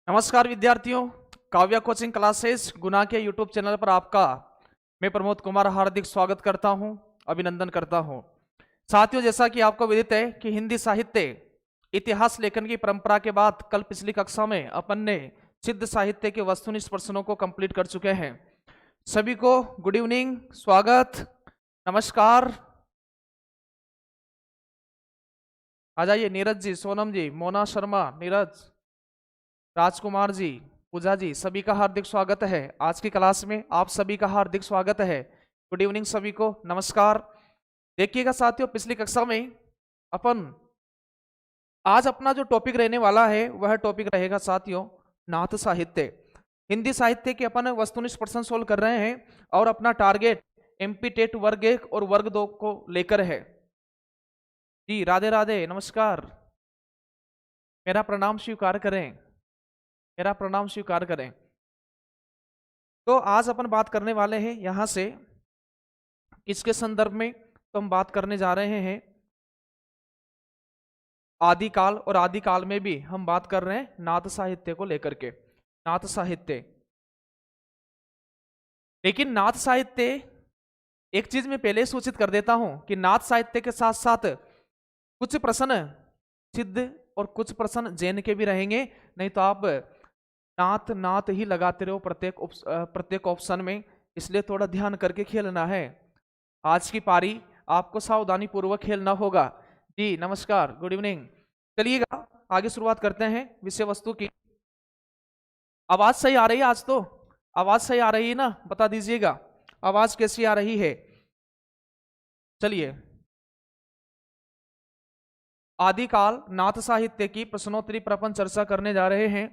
नमस्कार विद्यार्थियों, Kavya coaching classes गुना के यूट्यूब चैनल पर आपका मैं प्रमोद कुमार हार्दिक स्वागत करता हूं, अभिनंदन करता हूं। साथियों, जैसा कि आपको विदित है कि हिंदी साहित्य इतिहास लेखन की परंपरा के बाद कल पिछली कक्षा में अपन ने सिद्ध साहित्य के वस्तुनिष्ठ प्रश्नों को कंप्लीट कर चुके हैं। सभी को गुड इवनिंग, स्वागत, नमस्कार। आ जाइए नीरज जी, सोनम जी, मोना शर्मा, नीरज, राजकुमार जी, पूजा जी, सभी का हार्दिक स्वागत है। आज की क्लास में आप सभी का हार्दिक स्वागत है। गुड इवनिंग सभी को, नमस्कार। देखिएगा साथियों, पिछली कक्षा में अपन आज अपना जो टॉपिक रहने वाला है वह टॉपिक रहेगा साथियों नाथ साहित्य। हिंदी साहित्य के अपन वस्तुनिष्ठ प्रश्न सोल्व कर रहे हैं और अपना टारगेट एमपी टेट वर्ग 1 और वर्ग 2 को लेकर है। जी राधे राधे, नमस्कार। मेरा प्रणाम स्वीकार करें, मेरा प्रणाम स्वीकार करें। तो आज अपन बात करने वाले हैं यहां से किसके संदर्भ में, तो हम बात करने जा रहे हैं आदिकाल, और आदिकाल में भी हम बात कर रहे हैं नाथ साहित्य को लेकर के। नाथ साहित्य, लेकिन नाथ साहित्य एक चीज मैं पहले सूचित कर देता हूं कि नाथ साहित्य के साथ साथ कुछ प्रश्न सिद्ध और कुछ प्रश्न जैन के भी रहेंगे। नहीं तो आप नाथ नाथ ही लगाते रहो प्रत्येक ऑप्शन में, इसलिए थोड़ा ध्यान करके खेलना है। आज की पारी आपको सावधानी पूर्वक खेलना होगा। जी नमस्कार, गुड इवनिंग। चलिएगा आगे शुरुआत करते हैं विषय वस्तु की। आवाज सही आ रही है आज? तो आवाज सही आ रही है ना, बता दीजिएगा आवाज कैसी आ रही है। चलिए, आदिकाल नाथ साहित्य की प्रश्नोत्तरी पर अपन चर्चा करने जा रहे हैं।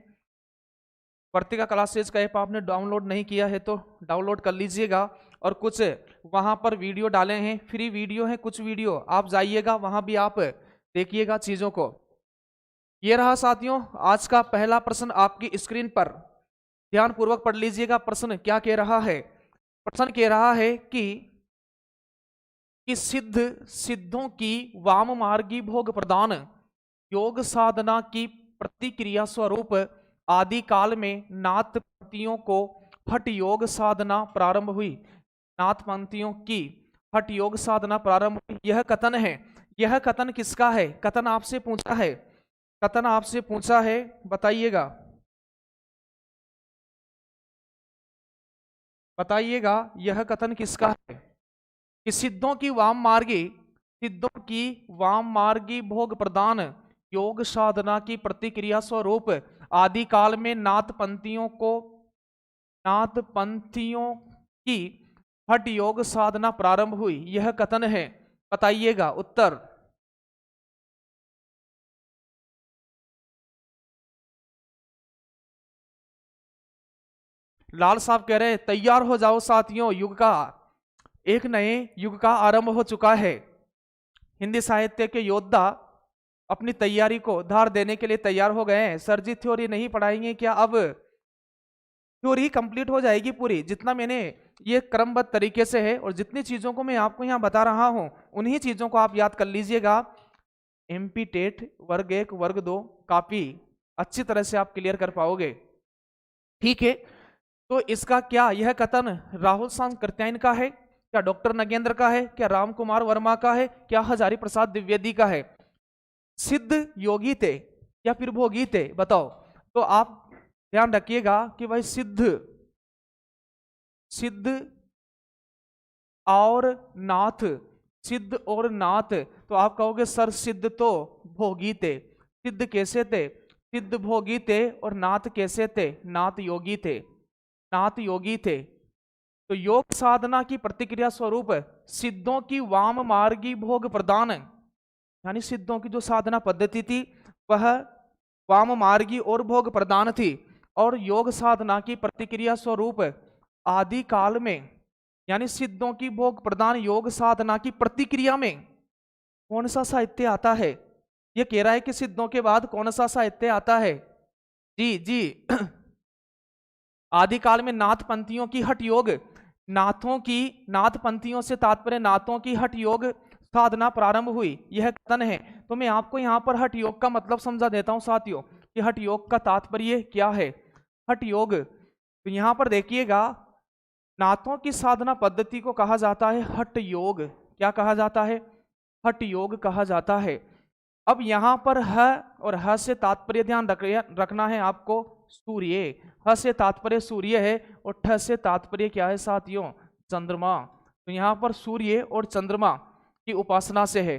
वर्तिका क्लासेज का ऐप आपने डाउनलोड नहीं किया है तो डाउनलोड कर लीजिएगा, और कुछ वहां पर वीडियो डाले हैं, फ्री वीडियो है, कुछ वीडियो आप जाइएगा वहां भी आप देखिएगा चीजों को। ये रहा साथियों आज का पहला प्रश्न आपकी स्क्रीन पर, ध्यान पूर्वक पढ़ लीजिएगा। प्रश्न क्या कह रहा है? प्रश्न कह रहा है कि सिद्धों की वाम मार्गी भोग प्रदान योग साधना की प्रतिक्रिया स्वरूप आदि काल में नाथ पंक्तियों को हठ योग साधना प्रारंभ हुई। नाथ पंक्तियों की हठ योग साधना प्रारंभ हुई, यह कथन है। यह कथन किसका है? कथन आपसे पूछा है, कथन आपसे पूछा है, बताइएगा, बताइएगा यह कथन किसका है? कि सिद्धों की वाम मार्गी भोग प्रदान योग साधना की प्रतिक्रिया स्वरूप आदि काल में नाथ पंथियों की हठ योग साधना प्रारंभ हुई, यह कथन है। बताइएगा उत्तर। लाल साहब कह रहे हैं तैयार हो जाओ साथियों, एक नए युग का आरंभ हो चुका है। हिंदी साहित्य के योद्धा अपनी तैयारी को धार देने के लिए तैयार हो गए हैं। सर जी थ्योरी नहीं पढ़ाएंगे क्या? अब थ्योरी कंप्लीट हो जाएगी पूरी, जितना मैंने ये क्रमबद्ध तरीके से है और जितनी चीजों को मैं आपको यहाँ बता रहा हूं उन्हीं चीजों को आप याद कर लीजिएगा। एमपी टेट वर्ग 1 वर्ग 2 काफी अच्छी तरह से आप क्लियर कर पाओगे। ठीक है, तो इसका क्या यह कथन राहुल सांकृत्यायन का है, क्या डॉक्टर नगेंद्र का है, क्या राम कुमार वर्मा का है, क्या हजारी प्रसाद द्विवेदी का है? सिद्ध योगी थे या फिर भोगी थे, बताओ। तो आप ध्यान रखिएगा कि भाई सिद्ध और नाथ, सिद्ध और नाथ, तो आप कहोगे सर सिद्ध तो भोगी थे। सिद्ध कैसे थे? सिद्ध भोगी थे। और नाथ कैसे थे? नाथ योगी थे, नाथ योगी थे। तो योग साधना की प्रतिक्रिया स्वरूप सिद्धों की वाम मार्गी भोग प्रदान यानी सिद्धों की जो साधना पद्धति थी वह वाम मार्गी और भोग प्रदान थी, और योग साधना की प्रतिक्रिया स्वरूप आदि काल में, यानी सिद्धों की भोग प्रदान योग साधना की प्रतिक्रिया में कौन सा साहित्य आता है? ये कह रहा है कि सिद्धों के बाद कौन सा साहित्य आता है? जी जी आदिकाल में नाथपंथियों की हठ योग, नाथपंथियों से तात्पर्य नाथों की हठ योग साधना प्रारंभ हुई, यह कथन है। तो मैं आपको यहाँ पर हठ योग का मतलब समझा देता हूँ साथियों कि हठ योग का तात्पर्य क्या है। हठ योग, तो यहाँ पर देखिएगा, नाथों की साधना पद्धति को कहा जाता है हठ योग। क्या कहा जाता है? हठ योग कहा जाता है। अब यहाँ पर ह और ह से तात्पर्य ध्यान रखना है आपको, सूर्य। ह से तात्पर्य सूर्य है और ठ से तात्पर्य क्या है साथियों? चंद्रमा। तो यहाँ पर सूर्य और चंद्रमा की उपासना से है।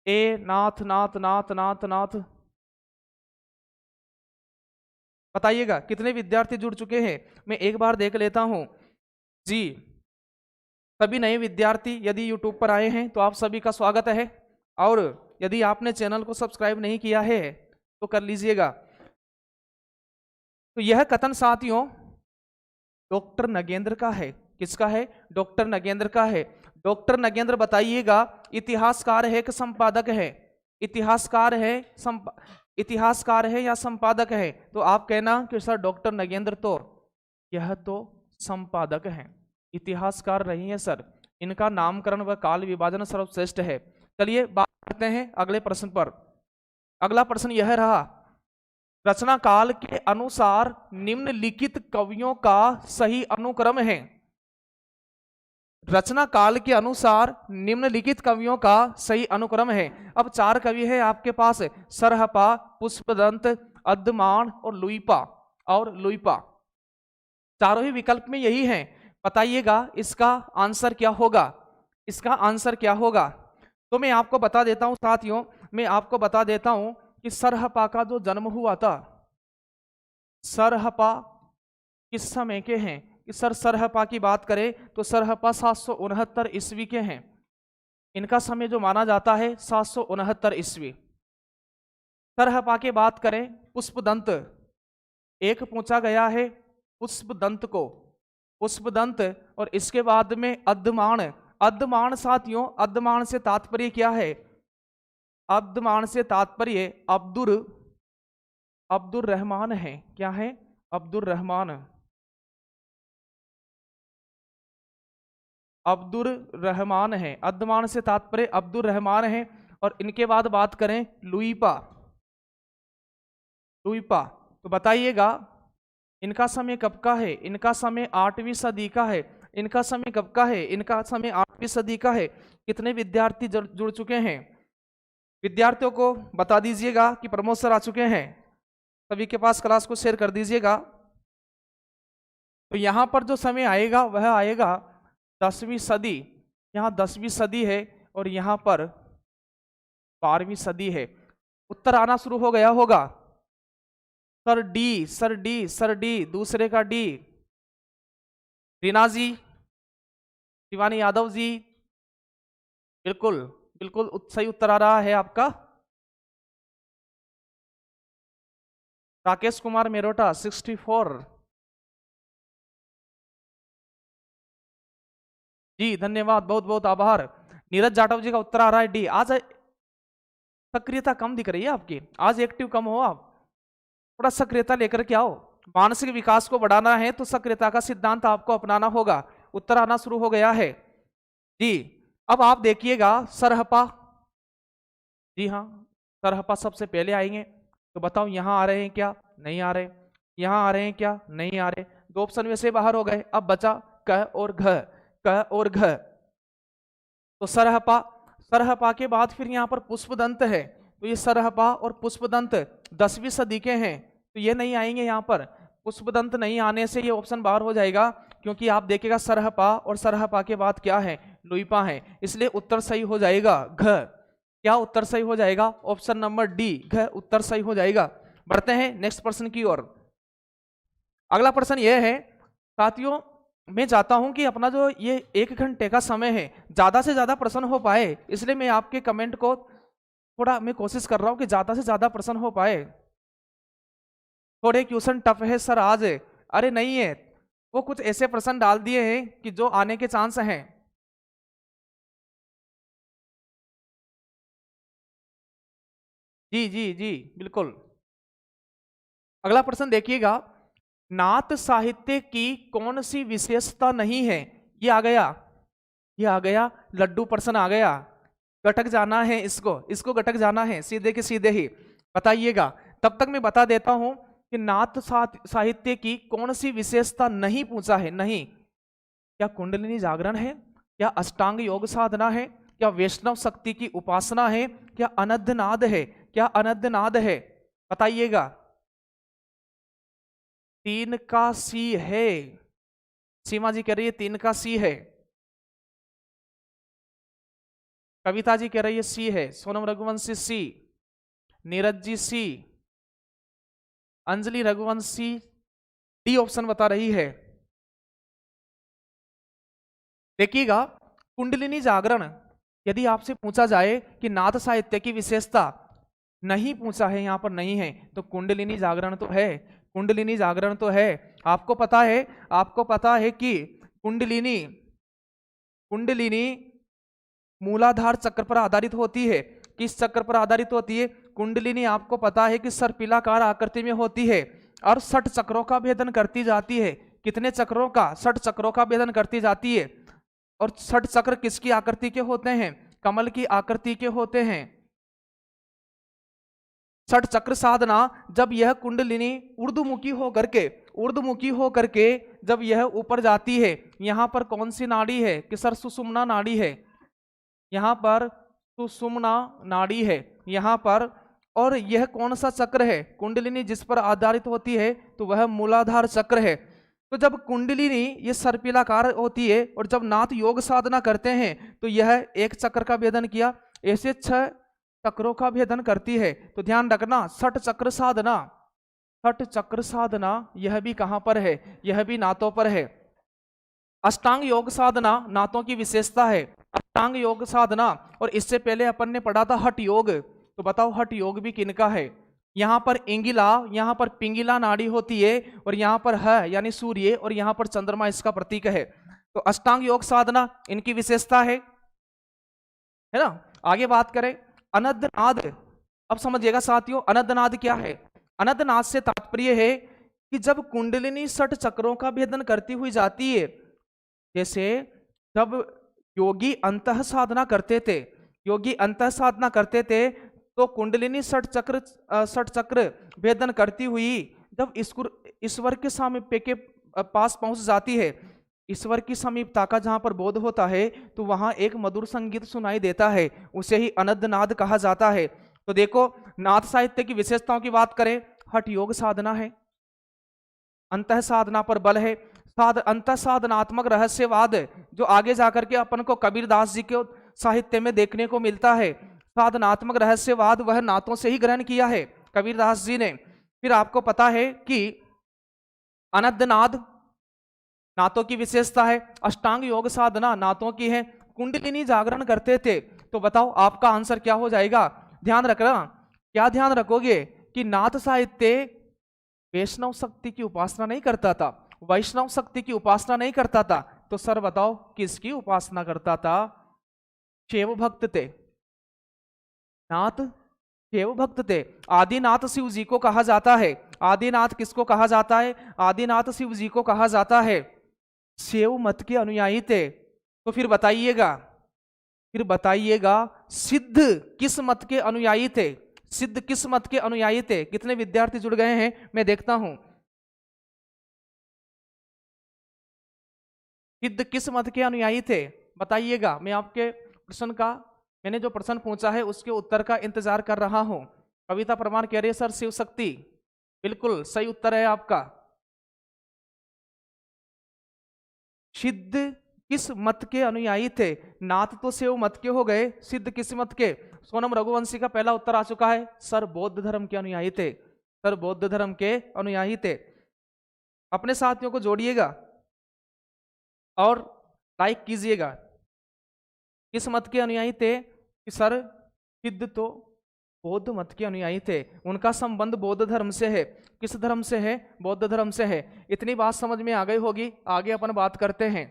ए नाथ नाथ नाथ नाथ नाथ, बताइएगा कितने विद्यार्थी जुड़ चुके हैं? मैं एक बार देख लेता हूं जी। सभी नए विद्यार्थी यदि यूट्यूब पर आए हैं तो आप सभी का स्वागत है, और यदि आपने चैनल को सब्सक्राइब नहीं किया है तो कर लीजिएगा। तो यह कथन साथियों डॉक्टर नगेंद्र का है। किसका है? डॉक्टर नगेंद्र का है। डॉक्टर नगेंद्र बताइएगा इतिहासकार है कि संपादक है? इतिहासकार है, इतिहासकार है या संपादक है? तो आप कहना कि सर डॉक्टर नगेंद्र तो यह तो संपादक है, इतिहासकार नहीं है सर। इनका नामकरण व काल विभाजन सर्वश्रेष्ठ है। चलिए बात करते हैं अगले प्रश्न पर। अगला प्रश्न यह रहा, रचना काल के अनुसार निम्नलिखित कवियों का सही अनुक्रम है। रचना काल के अनुसार निम्नलिखित कवियों का सही अनुक्रम है। अब चार कवि है आपके पास, सरहपा, पुष्पदंत, अद्यमान और लुइपा। चारों ही विकल्प में यही है। बताइएगा इसका आंसर क्या होगा? इसका आंसर क्या होगा? तो मैं आपको बता देता हूं साथियों, मैं आपको बता देता हूं कि सरहपा का जो जन्म हुआ था, सरहपा किस समय के हैं? कि सर सरहपा की बात करें तो सरहपा 769 ईस्वी के हैं। इनका समय जो माना जाता है 769 ईस्वी। सरहपा की बात करें, पुष्पदंत एक पूछा गया है, पुष्पदंत को, पुष्पदंत, और इसके बाद में अद्यमान साथियों, अद्यमान से तात्पर्य क्या है? अद्यमान से तात्पर्य अब्दुर रहमान है। क्या है? अब्दुर रहमान, अब्दुर रहमान है। अद्यमान से तात्पर्य अब्दुर रहमान है। और इनके बाद बात करें लुइपा, तो बताइएगा इनका समय कब का है? इनका समय 8वीं सदी का है। इनका समय कब का है? इनका समय 8वीं सदी का है। कितने विद्यार्थी जुड़ चुके हैं? विद्यार्थियों को बता दीजिएगा कि प्रमोद सर आ चुके हैं। सभी के पास क्लास को शेयर कर दीजिएगा। तो यहां पर जो समय आएगा वह आएगा 10वीं सदी। यहाँ 10वीं सदी है और यहाँ पर 12वीं सदी है। उत्तर आना शुरू हो गया होगा। सर डी, दूसरे का डी। रीना जी, शिवानी यादव जी, बिल्कुल बिल्कुल सही उत्तर आ रहा है आपका। राकेश कुमार मेरोटा 64 जी, धन्यवाद, बहुत बहुत आभार। नीरज जाटव जी का उत्तर आ रहा है डी। आज सक्रियता कम दिख रही है आपकी, आज एक्टिव कम हो आप, थोड़ा सक्रियता लेकर के आओ। मानसिक विकास को बढ़ाना है तो सक्रियता का सिद्धांत आपको अपनाना होगा। उत्तर आना शुरू हो गया है जी। अब आप देखिएगा सरहपा, जी हाँ सरहपा सबसे पहले आएंगे। तो बताओ यहां आ रहे हैं क्या? नहीं आ रहे। यहां आ रहे हैं क्या? नहीं आ रहे। दो ऑप्शन में से बाहर हो गए। अब बचा क और घ, क और घ। तो सरहपा के बाद फिर यहाँ पर पुष्पदंत है। तो ये सरहपा और पुष्पदंत 10वीं सदी के हैं, तो ये नहीं आएंगे यहाँ पर। पुष्पदंत नहीं आने से ये ऑप्शन बाहर हो जाएगा, क्योंकि आप देखिएगा सरहपा और सरहपा के बाद क्या है? लुइपा है। इसलिए उत्तर सही हो जाएगा घ। क्या उत्तर सही हो जाएगा? ऑप्शन नंबर डी, घ उत्तर सही हो जाएगा। बढ़ते हैं नेक्स्ट प्रश्न की ओर। अगला प्रश्न यह है साथियों, मैं चाहता हूं कि अपना जो ये 1 घंटे का समय है ज्यादा से ज्यादा प्रश्न हो पाए, इसलिए मैं आपके कमेंट को थोड़ा मैं कोशिश कर रहा हूं कि ज्यादा से ज्यादा प्रश्न हो पाए। थोड़े क्वेश्चन टफ है सर आज, अरे नहीं है, वो कुछ ऐसे प्रश्न डाल दिए हैं कि जो आने के चांस हैं। जी जी जी बिल्कुल। अगला प्रश्न देखिएगा, नाथ साहित्य की कौन सी विशेषता नहीं है? ये आ गया, ये आ गया, लड्डू प्रश्न आ गया। गटक जाना है, इसको गटक जाना है सीधे के सीधे ही, बताइएगा। तब तक मैं बता देता हूं कि नाथ साहित्य की कौन सी विशेषता नहीं पूछा है। नहीं, क्या कुंडलिनी जागरण है, क्या अष्टांग योग साधना है, क्या वैष्णव शक्ति की उपासना है, क्या अनद्धनाद है, क्या अनद्धनाद है, बताइएगा। 3 का सी है, सीमा जी कह रही है 3 का सी है, कविता जी कह रही है सी है, सोनम रघुवंशी सी, नीरज जी सी, अंजलि रघुवंशी डी ऑप्शन बता रही है। देखिएगा, कुंडलिनी जागरण यदि आपसे पूछा जाए कि नाथ साहित्य की विशेषता, नहीं पूछा है यहां पर, नहीं है, तो कुंडलिनी जागरण तो है, कुंडलिनी जागरण तो है। आपको पता है, आपको पता है कि कुंडलिनी, कुंडलिनी मूलाधार चक्र पर आधारित होती है। किस चक्र पर आधारित होती है? कुंडलिनी आपको पता है कि सर्पिलाकार आकृति में होती है और 60 चक्रों का भेदन करती जाती है। कितने चक्रों का? 60 चक्रों का भेदन करती जाती है। और 60 चक्र किसकी आकृति के होते हैं? कमल की आकृति के होते हैं। 60 चक्र साधना, जब यह कुंडलिनी ऊर्ध्वमुखी होकर के, ऊर्ध्वमुखी होकर के जब यह ऊपर जाती है, यहां पर कौन सी नाड़ी है? कि सर सुषुम्ना नाड़ी है, यहां पर सुषुम्ना नाड़ी है यहां पर। और यह कौन सा चक्र है? कुंडलिनी जिस पर आधारित होती है तो वह मूलाधार चक्र है। तो जब कुंडलिनी ये सर्पिलाकार होती है और जब नाथ योग साधना करते हैं तो यह एक चक्र का भेदन किया, ऐसे 6 चक्रों का भेदन करती है। तो ध्यान रखना, 60 चक्र साधना, 60 चक्र साधना यह भी कहां पर है? यह भी नाथों पर है। अष्टांग योग साधना नाथों की विशेषता है, अष्टांग योग साधना। और इससे पहले अपन ने पढ़ा था हठ योग, तो बताओ हठ योग भी किनका है? यहां पर इंगिला, यहां पर पिंगिला नाड़ी होती है और यहां पर है यानी सूर्य और यहां पर चंद्रमा इसका प्रतीक है। तो अष्टांग योग साधना इनकी विशेषता है ना। आगे बात करें अनद्धनाद, अब समझिएगा साथियों, अनद्धनाद क्या है? अनद्धनाद से तात्पर्य है कि जब कुंडलिनी 60 चक्रों का भेदन करती हुई जाती है, जैसे जब योगी अंतः साधना करते थे, योगी अंतः साधना करते थे तो कुंडलिनी 60 चक्र भेदन करती हुई जब ईश्वर के सामीप्य के पास पहुंच जाती है, ईश्वर की समीपता का जहां पर बोध होता है तो वहां एक मधुर संगीत सुनाई देता है, उसे ही अनद्धनाद कहा जाता है। तो देखो, नाथ साहित्य की विशेषताओं की बात करें, हठ योग साधना है, अंतः साधना पर बल है, अंतः साधनात्मक रहस्यवाद जो आगे जाकर के अपन को कबीरदास जी के साहित्य में देखने को मिलता है, साधनात्मक रहस्यवाद वह नाथों से ही ग्रहण किया है कबीरदास जी ने। फिर आपको पता है कि अनद्धनाद नाथों की विशेषता है, अष्टांग योग साधना नाथों की है, कुंडलिनी जागरण करते थे। तो बताओ आपका आंसर क्या हो जाएगा? ध्यान रखना, क्या ध्यान रखोगे कि नाथ साहित्य वैष्णव शक्ति की उपासना नहीं करता था, वैष्णव शक्ति की उपासना नहीं करता था। तो सर बताओ किसकी उपासना करता था? शिव भक्त थे, नाथ शिव भक्त थे। आदिनाथ शिव जी को कहा जाता है, आदिनाथ किसको कहा जाता है? आदिनाथ शिव जी को कहा जाता है। शिव मत के अनुयायी थे। तो फिर बताइएगा, फिर बताइएगा सिद्ध किस मत के अनुयायी थे? सिद्ध किस मत के अनुयायी थे? कितने विद्यार्थी जुड़ गए हैं मैं देखता हूं। सिद्ध किस मत के अनुयायी थे बताइएगा। मैं आपके प्रश्न का, मैंने जो प्रश्न पूछा है उसके उत्तर का इंतजार कर रहा हूं। कविता परमार कह रही है सर शिव शक्ति, बिल्कुल सही उत्तर है आपका। सिद्ध किस मत के अनुयायी थे? नाथ तो शिव मत के हो गए, सिद्ध किस मत के? सोनम रघुवंशी का पहला उत्तर आ चुका है, सर बौद्ध धर्म के अनुयायी थे, सर बौद्ध धर्म के अनुयायी थे। अपने साथियों को जोड़िएगा। और लाइक कीजिएगा। किस मत के अनुयायी थे कि सर सिद्ध तो बौद्ध मत के अनुयायी थे, उनका संबंध बौद्ध धर्म से है। किस धर्म से है? बौद्ध धर्म से है। इतनी बात समझ में आ गई होगी। आगे अपन बात करते हैं।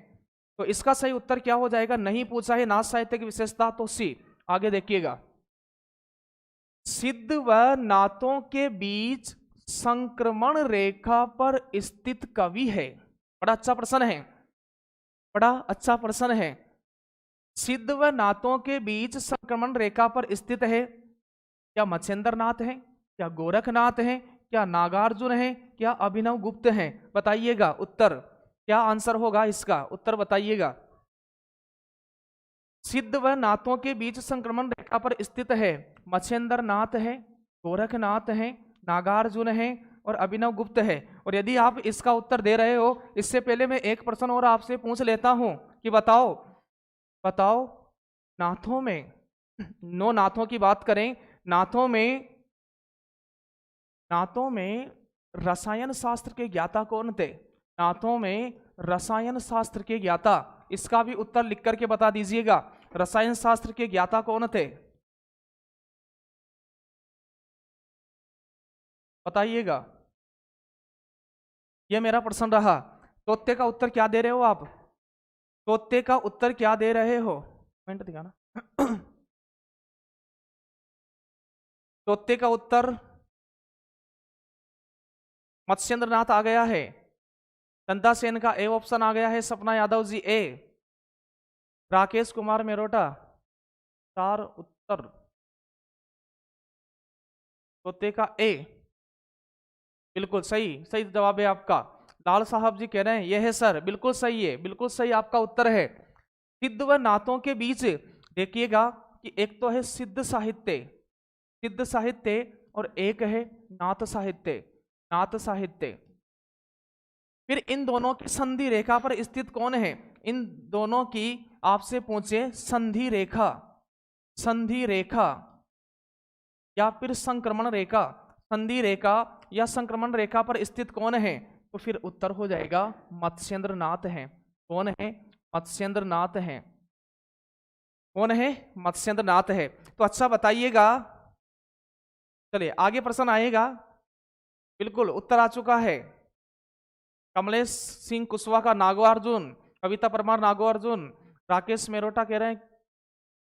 तो इसका सही उत्तर क्या हो जाएगा? नहीं पूछा है नाथ साहित्य की विशेषता, तो सी। आगे देखिएगा, सिद्ध व नाथों के बीच संक्रमण रेखा पर स्थित कवि है। बड़ा अच्छा प्रश्न है, बड़ा अच्छा प्रश्न है। सिद्ध व नाथों के बीच संक्रमण रेखा पर स्थित है। क्या मत्स्येंद्र नाथ है? क्या गोरखनाथ है? क्या नागार्जुन है? क्या अभिनव गुप्त है? बताइएगा उत्तर क्या आंसर होगा इसका, उत्तर बताइएगा। सिद्ध व नाथों के बीच संक्रमण रेखा पर स्थित है। मत्स्येंद्र नाथ है, गोरखनाथ है, नागार्जुन है और अभिनव गुप्त है। और यदि आप इसका उत्तर दे रहे हो, इससे पहले मैं एक प्रश्न और आपसे पूछ लेता हूं कि बताओ बताओ नाथों में, नो नाथों की बात करें, नाथों में रसायन शास्त्र के ज्ञाता कौन थे? नाथों में रसायन शास्त्र के ज्ञाता, इसका भी उत्तर लिख करके बता दीजिएगा। रसायन शास्त्र के ज्ञाता कौन थे? बताइएगा। यह मेरा प्रश्न रहा। तोते का उत्तर क्या दे रहे हो आप? तोते का उत्तर क्या दे रहे हो? कमेंट दिखाना। तोते का उत्तर मत्स्येंद्र नाथ आ गया है। चंदा सेन का ए ऑप्शन आ गया है। सपना यादव जी ए। राकेश कुमार मेरोटा 4 उत्तर। तोते का ए बिल्कुल सही, सही जवाब है आपका। लाल साहब जी कह रहे हैं यह है सर, बिल्कुल सही है, बिल्कुल सही आपका उत्तर है। सिद्ध व नाथों के बीच देखिएगा कि एक तो है सिद्ध साहित्य, सिद्ध साहित्य, और एक है नाथ साहित्य, नाथ साहित्य। फिर इन दोनों की संधि रेखा पर स्थित कौन है? इन दोनों की आपसे पूछे संधि रेखा, संधि रेखा या फिर संक्रमण रेखा, संधि रेखा या संक्रमण रेखा पर स्थित कौन है? तो फिर उत्तर हो जाएगा मत्स्येंद्र नाथ है। कौन है? मत्स्येंद्र नाथ है। कौन है? मत्स्येंद्र नाथ है। तो अच्छा बताइएगा। चलिए आगे प्रश्न आएगा। बिल्कुल उत्तर आ चुका है। कमलेश सिंह कुशवाहा का नागार्जुन, कविता परमार नागार्जुन, राकेश मेरोटा कह रहे हैं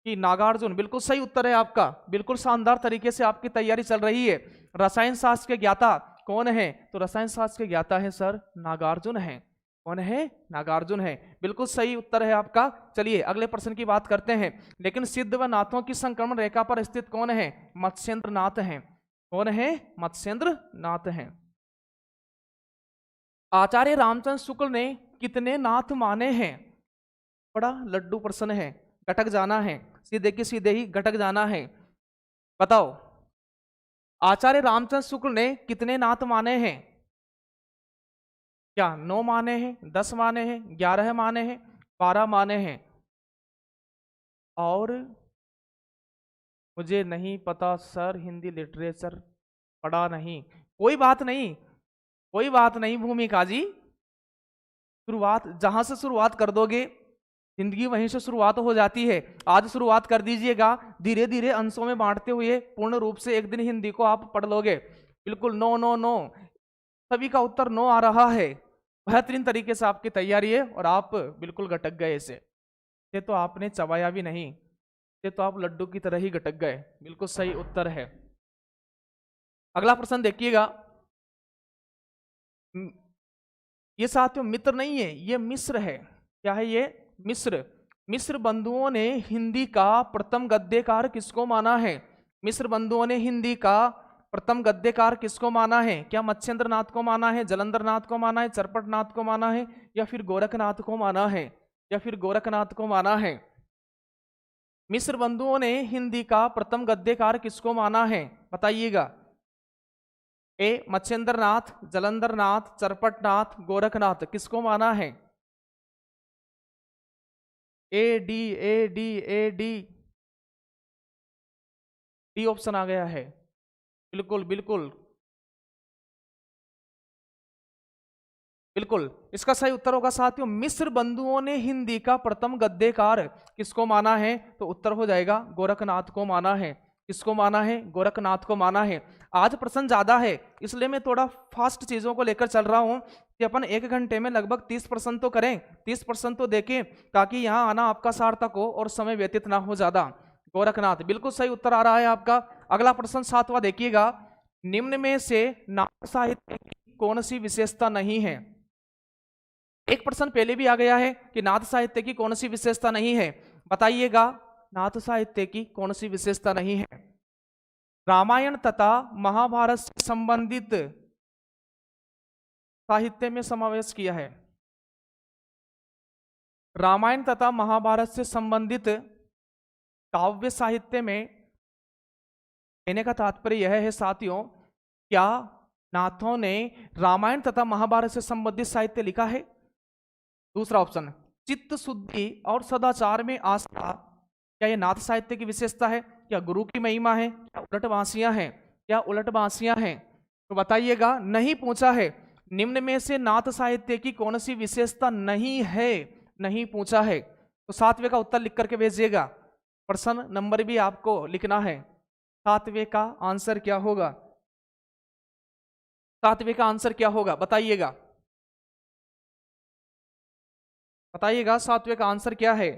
कि नागार्जुन, बिल्कुल सही उत्तर है आपका। बिल्कुल शानदार तरीके से आपकी तैयारी चल रही है। रसायन शास्त्र के ज्ञाता कौन है? तो रसायन शास्त्र के ज्ञाता है सर नागार्जुन है। कौन है? नागार्जुन है। बिल्कुल सही उत्तर है आपका। चलिए अगले प्रश्न की बात करते हैं। लेकिन सिद्ध व नाथों की संक्रमण रेखा पर स्थित कौन है? मत्स्येंद्र नाथ है। कौन है? मत्स्येंद्र नाथ है। आचार्य रामचंद्र शुक्ल ने कितने नाथ माने हैं? बड़ा लड्डू प्रश्न है, गटक जाना है, सीधे की सीधे ही गटक जाना है। बताओ आचार्य रामचंद्र शुक्ल ने कितने नाथ माने हैं? क्या 9 माने हैं, 10 माने हैं, 11 माने हैं, 12 माने हैं? और मुझे नहीं पता सर, हिंदी लिटरेचर पढ़ा नहीं। कोई बात नहीं, कोई बात नहीं भूमिका जी। शुरुआत जहां से शुरुआत कर दोगे, जिंदगी वहीं से शुरुआत हो जाती है। आज शुरुआत कर दीजिएगा, धीरे धीरे अंशों में बांटते हुए पूर्ण रूप से एक दिन हिंदी को आप पढ़ लोगे। बिल्कुल नो नो नो, सभी का उत्तर नो आ रहा है। बेहतरीन तरीके से आपकी तैयारी है और आप बिल्कुल गटक गए। इसे ये तो आपने चबाया भी नहीं, ये तो आप लड्डू की तरह ही गटक गए। बिल्कुल सही उत्तर है। अगला प्रश्न देखिएगा। ये साथियों मित्र नहीं है, ये मिस्र है। क्या है ये? मिस्र। मिस्र बंधुओं ने हिंदी का प्रथम गद्यकार किसको माना है? मिस्र बंधुओं ने हिंदी का प्रथम गद्यकार किसको माना है? क्या मत्स्येंद्र नाथ को माना है, जलंधर नाथ को माना है, चरपट नाथ को माना है, या फिर गोरखनाथ को माना है, या फिर गोरखनाथ को माना है? मिस्र बंधुओं ने हिंदी का प्रथम गद्यकार किसको माना है? बताइएगा। ए मत्स्येंद्र नाथ, जलंधर नाथ, चरपट नाथ, गोरखनाथ, किसको माना है? A D A D A D, D option आ गया है। बिल्कुल बिल्कुल बिल्कुल, इसका सही उत्तर होगा साथियों, मिस्र बंधुओं ने हिंदी का प्रथम गद्यकार किसको माना है? तो उत्तर हो जाएगा गोरखनाथ को माना है। किसको माना है? गोरखनाथ को माना है। आज प्रश्न ज्यादा है, इसलिए मैं थोड़ा फास्ट चीजों को लेकर चल रहा हूं कि अपन 1 घंटे में लगभग 30% तो करें, 30% तो देखें, ताकि यहां आना आपका सार्थक हो और समय व्यतीत ना हो ज्यादा। गोरखनाथ बिल्कुल सही उत्तर आ रहा है आपका। अगला प्रश्न 7वां देखिएगा, निम्न में से नाथ साहित्य की कौन सी विशेषता नहीं है? एक प्रश्न पहले भी आ गया है कि नाथ साहित्य की कौन सी विशेषता नहीं है, बताइएगा। नाथ साहित्य की कौन सी विशेषता नहीं है? रामायण तथा महाभारत से संबंधित साहित्य में समावेश किया है। रामायण तथा महाभारत से संबंधित काव्य साहित्य में कहने का तात्पर्य यह है साथियों, क्या नाथों ने रामायण तथा महाभारत से संबंधित साहित्य लिखा है? दूसरा ऑप्शन, चित्त शुद्धि और सदाचार में आस्था, क्या यह नाथ साहित्य की विशेषता है? क्या गुरु की महिमा है? क्या उलटवासियां हैं? क्या उलटवासियां हैं? तो बताइएगा, नहीं पूछा है। निम्न में से नाथ साहित्य की कौन सी विशेषता नहीं है, नहीं पूछा है। तो 7वें का उत्तर लिख करके भेजिएगा। प्रश्न नंबर भी आपको लिखना है। 7वें का आंसर क्या होगा? 7वें का आंसर क्या होगा बताइएगा, बताइएगा 7वें का आंसर क्या है?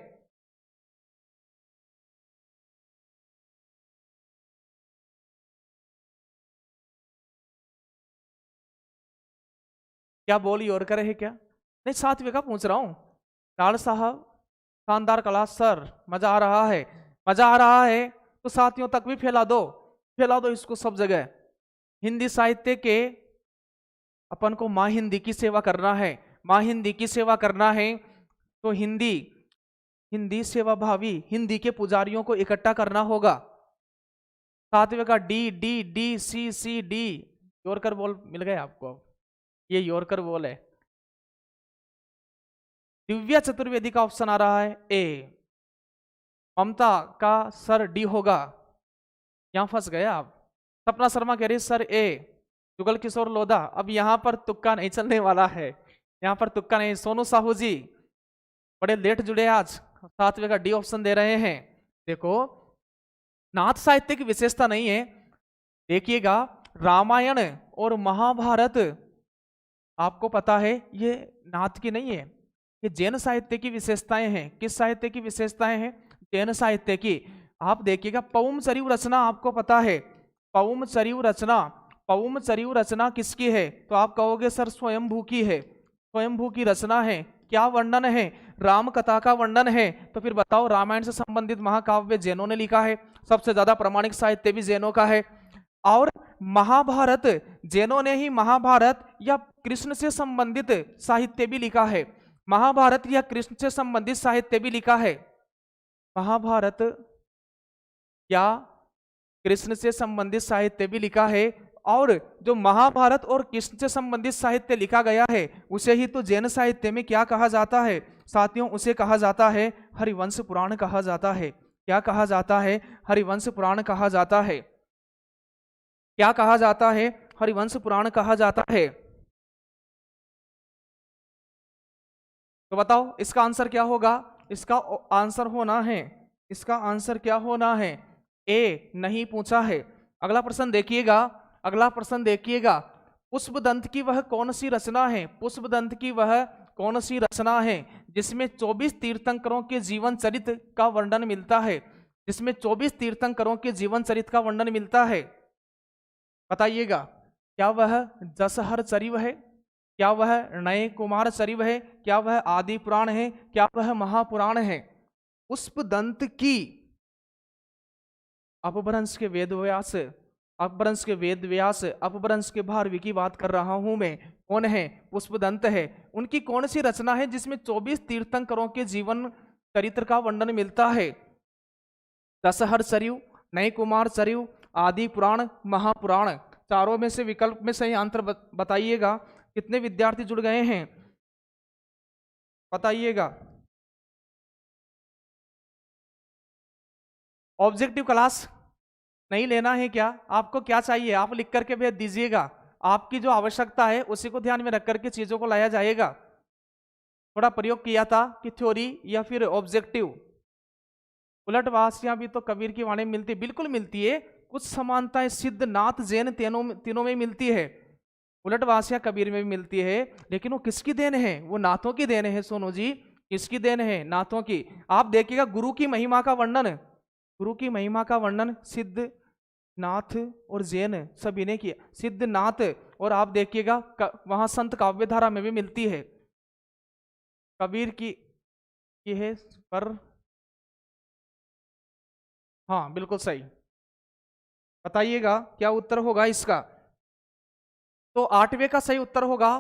क्या बोली और करे है क्या? नहीं, 7वें का पूछ रहा हूं। लाल साहब, शानदार क्लास सर, मजा आ रहा है, मजा आ रहा है तो साथियों तक भी फैला दो, फैला दो इसको सब जगह। हिंदी साहित्य के अपन को माँ हिंदी की सेवा करना है, माँ हिंदी की सेवा करना है। तो हिंदी, हिंदी सेवा भावी हिंदी के पुजारियों को इकट्ठा करना होगा। 7वें का D D D C C D, yorker ball मिल गए आपको, ये यॉर्कर बॉल है। दिव्या चतुर्वेदी का ऑप्शन आ रहा है ए। ममता का सर डी होगा, यहां फंस गए आप। सपना शर्मा कह रही सर ए। जुगल किशोर लोधा, अब यहां पर तुक्का नहीं चलने वाला है, यहां पर तुक्का नहीं। सोनू साहू जी बड़े लेट जुड़े आज, 7वें का डी ऑप्शन दे रहे हैं। देखो, नाथ साहित्य की विशेषता नहीं है। देखिएगा, रामायण और महाभारत आपको पता है ये नाथ की नहीं है, ये जैन साहित्य की विशेषताएं हैं। किस साहित्य की विशेषताएं हैं? जैन साहित्य की। आप देखिएगा, पौम चरिव रचना आपको पता है, पौम चरिव रचना, पौम चरिव रचना किसकी है? तो आप कहोगे सर स्वयंभू की है, स्वयंभू की रचना है। क्या वर्णन है? राम कथा का वर्णन है। तो फिर बताओ, रामायण से संबंधित महाकाव्य जैनों ने लिखा है, सबसे ज्यादा प्रामाणिक साहित्य भी जैनों का है। और महाभारत, जैनों ने ही महाभारत या कृष्ण से संबंधित साहित्य भी लिखा है, महाभारत या कृष्ण से संबंधित साहित्य भी लिखा है। महाभारत या कृष्ण से संबंधित साहित्य भी लिखा है। और जो महाभारत और कृष्ण से संबंधित साहित्य लिखा गया है उसे ही तो जैन साहित्य में क्या कहा जाता है साथियों? उसे कहा जाता है हरिवंश पुराण कहा जाता है। क्या कहा जाता है? हरिवंश पुराण कहा जाता है। क्या कहा जाता है? हरिवंश पुराण कहा जाता है। तो बताओ इसका आंसर क्या होगा? इसका आंसर होना है, इसका आंसर क्या होना है? ए नहीं पूछा है। अगला प्रश्न देखिएगा, अगला प्रश्न देखिएगा, पुष्पदंत की वह कौन सी रचना है? पुष्पदंत की वह कौन सी रचना है जिसमें 24 तीर्थंकरों के जीवन चरित्र का वर्णन मिलता है? जिसमें 24 तीर्थंकरों के जीवन चरित्र का वर्णन मिलता है, बताइएगा। क्या वह जसहर चरिव है? क्या वह नए कुमार चरिव है? क्या वह आदि पुराण है? क्या वह महापुराण है? पुष्पदंत की अपभ्रंश के वेदव्यास, अपभ्रंश के वेदव्यास, अपभ्रंश के भारवी की बात कर रहा हूं मैं। कौन है? पुष्पदंत है। उनकी कौन सी रचना है जिसमें 24 तीर्थंकरों के जीवन चरित्र का वर्णन मिलता है? दशहर चरिव, नए कुमार चरिव, आदि पुराण, महापुराण। चारों में से विकल्प में सही आंसर बताइएगा। कितने विद्यार्थी जुड़ गए हैं बताइएगा। ऑब्जेक्टिव क्लास नहीं लेना है क्या? आपको क्या चाहिए आप लिख करके भेज दीजिएगा। आपकी जो आवश्यकता है उसी को ध्यान में रख करके चीजों को लाया जाएगा। थोड़ा प्रयोग किया था कि थ्योरी या फिर ऑब्जेक्टिव, उलटवासियां भी तो कबीर की वाणी में मिलती, बिल्कुल मिलती है। कुछ समानताएं सिद्ध, नाथ, जैन तीनों में मिलती है। उलटवासियां कबीर में भी मिलती है, लेकिन वो किसकी देन है? वो नाथों की देन है सोनू जी। किसकी देन है? नाथों की। आप देखिएगा गुरु की महिमा का वर्णन, गुरु की महिमा का वर्णन सिद्ध, नाथ और जैन सभी ने किया। सिद्ध, नाथ, और आप देखिएगा वहां संत काव्यधारा में भी मिलती है। कबीर की है पर, हाँ बिल्कुल सही। बताइएगा क्या उत्तर होगा इसका? तो 8वें का सही उत्तर होगा,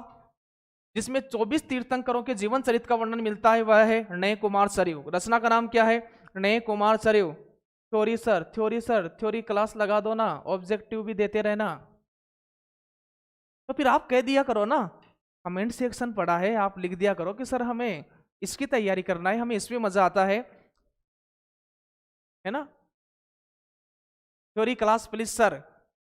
जिसमें 24 तीर्थंकरों के जीवन चरित्र का वर्णन मिलता है, वह है नय कुमार सरयू। रचना का नाम क्या है? नय Kumar Saryu. Theory sir theory class लगा दो ना, ऑब्जेक्टिव भी देते रहना। तो फिर आप कह दिया करो ना, कमेंट सेक्शन पड़ा है, आप लिख दिया करो कि सर हमें इसकी तैयारी करना है, हमें इसमें मजा आता है ना। Theory class please sir.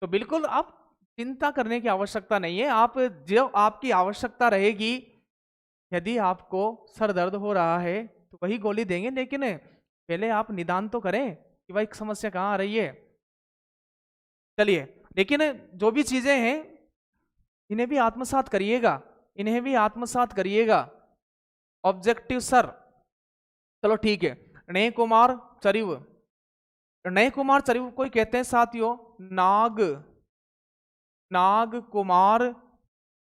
तो बिल्कुल आप चिंता करने की आवश्यकता नहीं है। आप जो आपकी आवश्यकता रहेगी, यदि आपको सर दर्द हो रहा है तो वही गोली देंगे, लेकिन पहले आप निदान तो करें कि भाई समस्या कहाँ आ रही है। चलिए, लेकिन जो भी चीजें हैं इन्हें भी आत्मसात करिएगा, इन्हें भी आत्मसात करिएगा। ऑब्जेक्टिव सर, चलो ठीक है। नय कुमार चरिव, नय कुमार चरिव को कहते हैं साथियों नाग कुमार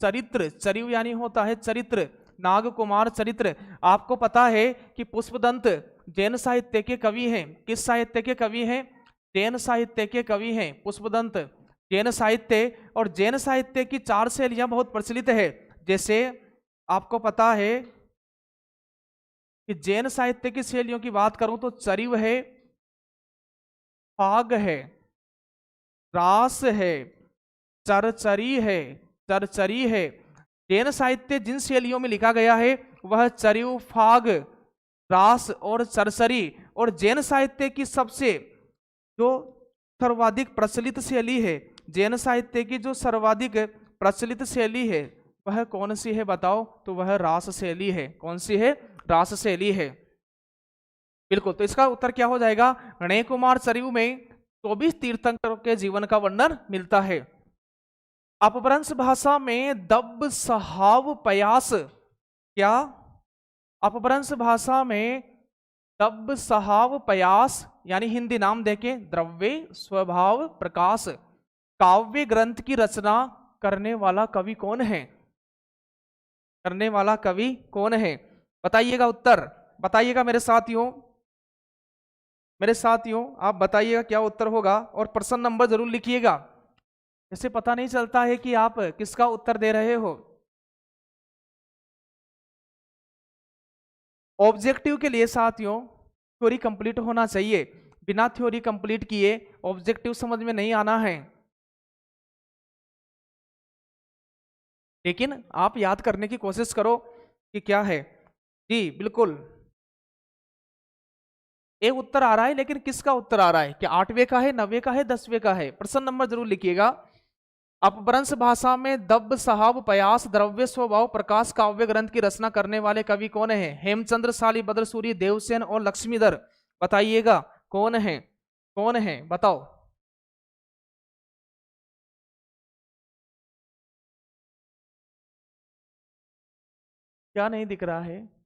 चरित्र। चरिव यानी होता है चरित्र, नाग कुमार चरित्र। आपको पता है कि पुष्पदंत जैन साहित्य के कवि हैं। किस साहित्य के कवि हैं? जैन साहित्य के कवि हैं पुष्पदंत। जैन साहित्य, और जैन साहित्य की 4 शैलियां बहुत प्रचलित है। जैसे आपको पता है कि जैन साहित्य की शैलियों की बात करूं तो चरिव है, फाग है, रास है, चरचरी है। जैन साहित्य जिन शैलियों में लिखा गया है वह चरिव, फाग, रास और चरचरी। और जैन साहित्य की सबसे जो सर्वाधिक प्रचलित शैली है, जैन साहित्य की जो सर्वाधिक प्रचलित शैली है वह कौन सी है बताओ? तो वह रास शैली है। कौन सी है? रास शैली है। बिल्कुल, तो इसका उत्तर क्या हो जाएगा? नय कुमार चरिव में 24 तीर्थंकरों के जीवन का वर्णन मिलता है। अपभ्रंश भाषा में दब, सहाव, पयास, क्या? अपभ्रंश भाषा में दब, सहाव, पयास यानी हिंदी नाम देखें द्रव्य, स्वभाव, प्रकाश, काव्य ग्रंथ की रचना करने वाला कवि कौन है? करने वाला कवि कौन है? बताइएगा उत्तर, बताइएगा मेरे साथियों, मेरे साथियों आप बताइएगा क्या उत्तर होगा, और प्रश्न नंबर जरूर लिखिएगा, इससे पता नहीं चलता है कि आप किसका उत्तर दे रहे हो। ऑब्जेक्टिव के लिए साथियों थ्योरी कंप्लीट होना चाहिए, बिना थ्योरी कंप्लीट किए ऑब्जेक्टिव समझ में नहीं आना है। लेकिन आप याद करने की कोशिश करो कि क्या है। जी बिल्कुल, एक उत्तर आ रहा है, लेकिन किसका उत्तर आ रहा है? क्या 8वें का है, 9वें का है, 10वें का है? प्रश्न नंबर जरूर लिखिएगा। अपभ्रंश भाषा में दब, सहाव, पयास, द्रव्य, स्वभाव, प्रकाश काव्य ग्रंथ की रचना करने वाले कवि कौन है? हेमचंद्र, शालिभद्र सूरी, देवसेन और लक्ष्मीधर। बताइएगा कौन है? कौन है बताओ? क्या नहीं दिख रहा है?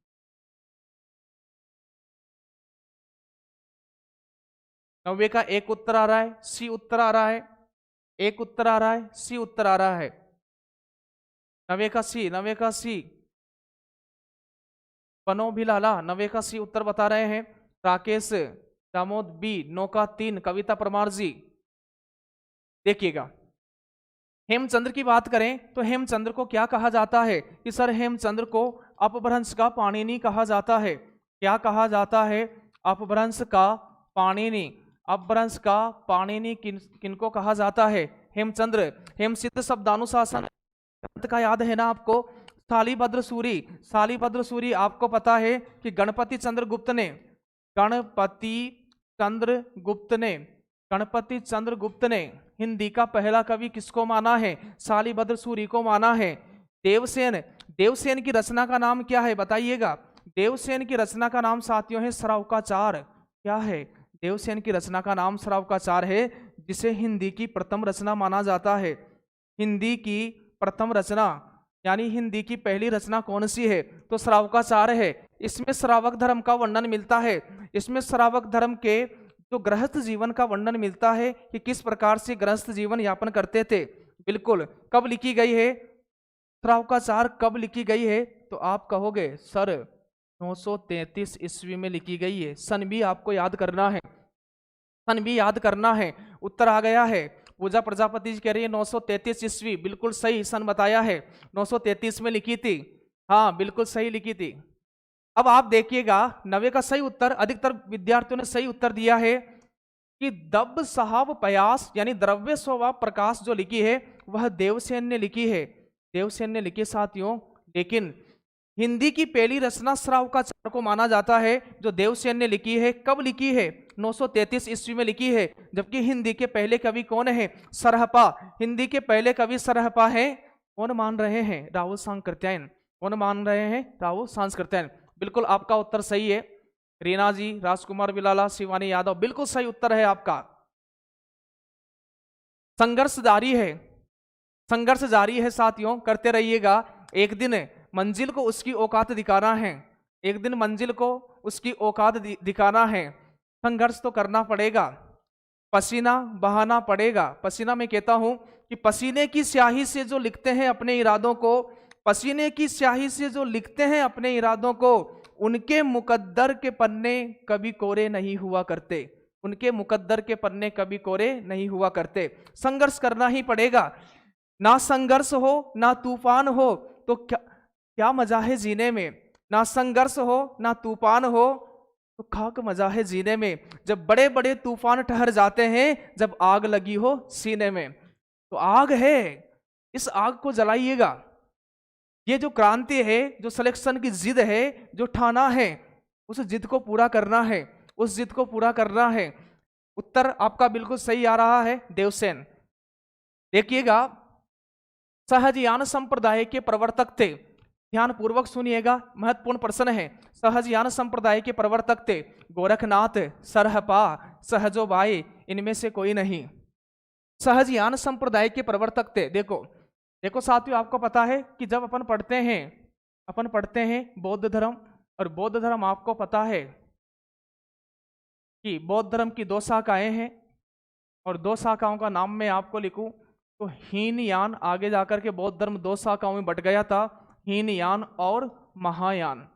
नब्बे का एक उत्तर आ रहा है, सी उत्तर आ रहा है, एक उत्तर आ रहा है, सी उत्तर आ रहा है। नब्बे का सी, नब्बे का सी। पनो भी लाला, नब्बे का सी उत्तर बता रहे हैं। राकेश दामोद बी, 9 का 3। कविता परमार जी, देखिएगा हेमचंद्र की बात करें तो हेमचंद्र को क्या कहा जाता है? कि सर हेमचंद्र को अपभ्रंश का पाणिनि कहा जाता है। क्या कहा जाता है? अपभ्रंश का पाणिनि। अपभ्रंश का पाणिनि किनको कहा जाता है? हेमचंद्र। हेमसिद्ध शब्दानुशासन का याद है ना आपको? शालिभद्र सूरी, शालिभद्र सूरी आपको पता है कि गणपति चंद्र गुप्त ने गणपति चंद्र गुप्त ने हिंदी का पहला कवि किसको माना है? शालिभद्र सूरी को माना है। देवसेन, देवसेन की रचना का नाम क्या है बताइएगा? देवसेन की रचना का नाम साथियों है श्रावकाचार। क्या है? देवसेन की रचना का नाम श्रावकाचार है, जिसे हिंदी की प्रथम रचना माना जाता है। हिंदी की प्रथम रचना यानी हिंदी की पहली रचना कौन सी है? तो श्रावकाचार है। इसमें श्रावक धर्म का वर्णन मिलता है। इसमें श्रावक धर्म के जो गृहस्थ जीवन का वर्णन मिलता है कि किस प्रकार से गृहस्थ जीवन यापन करते थे। बिल्कुल। कब लिखी गई है श्रावकाचार? कब लिखी गई है? तो आप कहोगे सर 933 ईस्वी में लिखी गई है। सन भी आपको याद करना है, सन भी याद करना है। उत्तर आ गया है। पूजा प्रजापति जी कह रही है 933 ईस्वी। बिल्कुल सही सन बताया है, 933 में लिखी थी। हाँ बिल्कुल सही लिखी थी। अब आप देखिएगा 90 का सही उत्तर, अधिकतर विद्यार्थियों ने सही उत्तर दिया है कि दब साहब पयास यानी द्रव्य स्वभाव प्रकाश जो लिखी है वह देवसेन ने लिखी है। देवसेन ने लिखी साथियों। लेकिन हिंदी की पहली रचना श्रावकाचार को माना जाता है जो देवसेन ने लिखी है। कब लिखी है? 933 ईस्वी में लिखी है। जबकि हिंदी के पहले कवि कौन है? सरहपा। हिंदी के पहले कवि सरहपा है। कौन मान रहे हैं? राहुल सांकृत्यायन। कौन मान रहे हैं? राहुल सांकृत्यायन। बिल्कुल आपका उत्तर सही है। रीना जी, राजकुमार बिलाला, शिवानी यादव, बिल्कुल सही उत्तर है आपका। संघर्ष जारी है, संघर्ष जारी है साथियों, करते रहिएगा। एक दिन मंजिल को उसकी औकात दिखाना है, एक दिन मंजिल को उसकी औकात दिखाना है। संघर्ष तो करना पड़ेगा, पसीना बहाना पड़ेगा। पसीना मैं कहता हूं कि पसीने की स्याही से जो लिखते हैं अपने इरादों को, पसीने की स्याही से जो लिखते हैं अपने इरादों को, उनके मुकद्दर के पन्ने कभी कोरे नहीं हुआ करते। उनके मुकद्दर के पन्ने कभी कोरे नहीं हुआ करते। संघर्ष करना ही पड़ेगा। ना संघर्ष हो ना तूफान हो तो क्या मजा है जीने में। ना संघर्ष हो ना तूफान हो तो खाक मजा है जीने में। जब बड़े बड़े तूफान ठहर जाते हैं, जब आग लगी हो सीने में। तो आग है, इस आग को जलाइएगा। ये जो क्रांति है, जो सिलेक्शन की जिद है, जो ठाना है, उस जिद को पूरा करना है, उस जिद को पूरा करना है। उत्तर आपका बिल्कुल सही आ रहा है, देवसेन। देखिएगा, सहजयान संप्रदाय के प्रवर्तक थे। ध्यान पूर्वक सुनिएगा, महत्वपूर्ण प्रश्न है। सहजयान संप्रदाय के प्रवर्तक थे गोरखनाथ, सरहपा, सहजोबाई, इनमें से कोई नहीं। सहजयान संप्रदाय के प्रवर्तक थे। देखो साथियों, आपको पता है कि जब अपन पढ़ते हैं बौद्ध धर्म, और बौद्ध धर्म आपको पता है कि बौद्ध धर्म की 2 शाखाएं हैं, और 2 शाखाओं का नाम मैं आपको लिखूं तो हीनयान, आगे जाकर के बौद्ध धर्म 2 शाखाओं में बट गया था, हीनयान और महायान।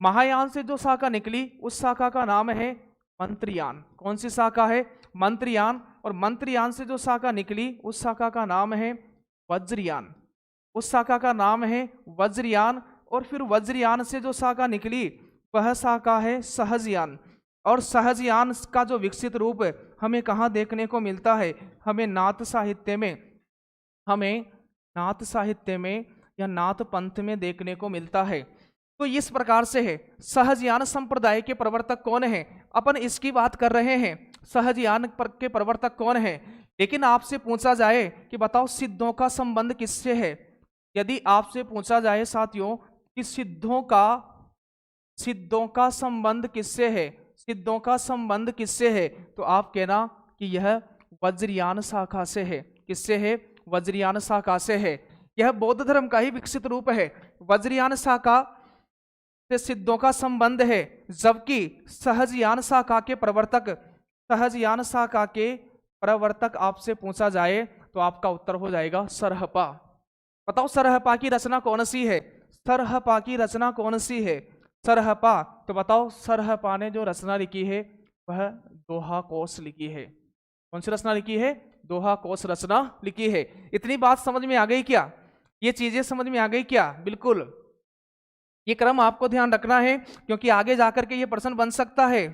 महायान से जो शाखा निकली उस शाखा का नाम है मंत्रयान। कौन सी शाखा है? मंत्रयान। और मंत्रयान से जो शाखा निकली उस शाखा का नाम है वज्रयान। उस शाखा का नाम है वज्रयान। और फिर वज्रयान से जो शाखा निकली वह शाखा है सहजयान। और सहजयान का जो विकसित रूप हमें कहाँ देखने को मिलता है? हमें नाथ साहित्य में या नाथ पंथ में देखने को मिलता है। तो इस प्रकार से है। सहजयान संप्रदाय के प्रवर्तक कौन है? अपन इसकी बात कर रहे हैं, सहजयान के प्रवर्तक कौन है। लेकिन आपसे पूछा जाए कि बताओ सिद्धों का संबंध किससे है, यदि आपसे पूछा जाए साथियों कि सिद्धों का संबंध किससे है, सिद्धों का संबंध किससे है, तो आप कहना कि यह वज्रयान शाखा से है। किससे है? वज्रयान शाखा से है। यह बौद्ध धर्म का ही विकसित रूप है। वज्रयान शाखा से सिद्धों का संबंध है, जबकि सहजयान शाखा के प्रवर्तक आपसे पूछा जाए तो आपका उत्तर हो जाएगा सरहपा। बताओ सरहपा की रचना कौन सी है? सरहपा की रचना कौन सी है? सरहपा। तो बताओ सरहपा ने जो रचना लिखी है वह दोहा कोश लिखी है। कौन सी रचना लिखी है? दोहा कोश रचना लिखी है। इतनी बात समझ में आ गई क्या? ये चीजें समझ में आ गई क्या? बिल्कुल। ये क्रम आपको ध्यान रखना है, क्योंकि आगे जाकर के ये प्रश्न बन सकता है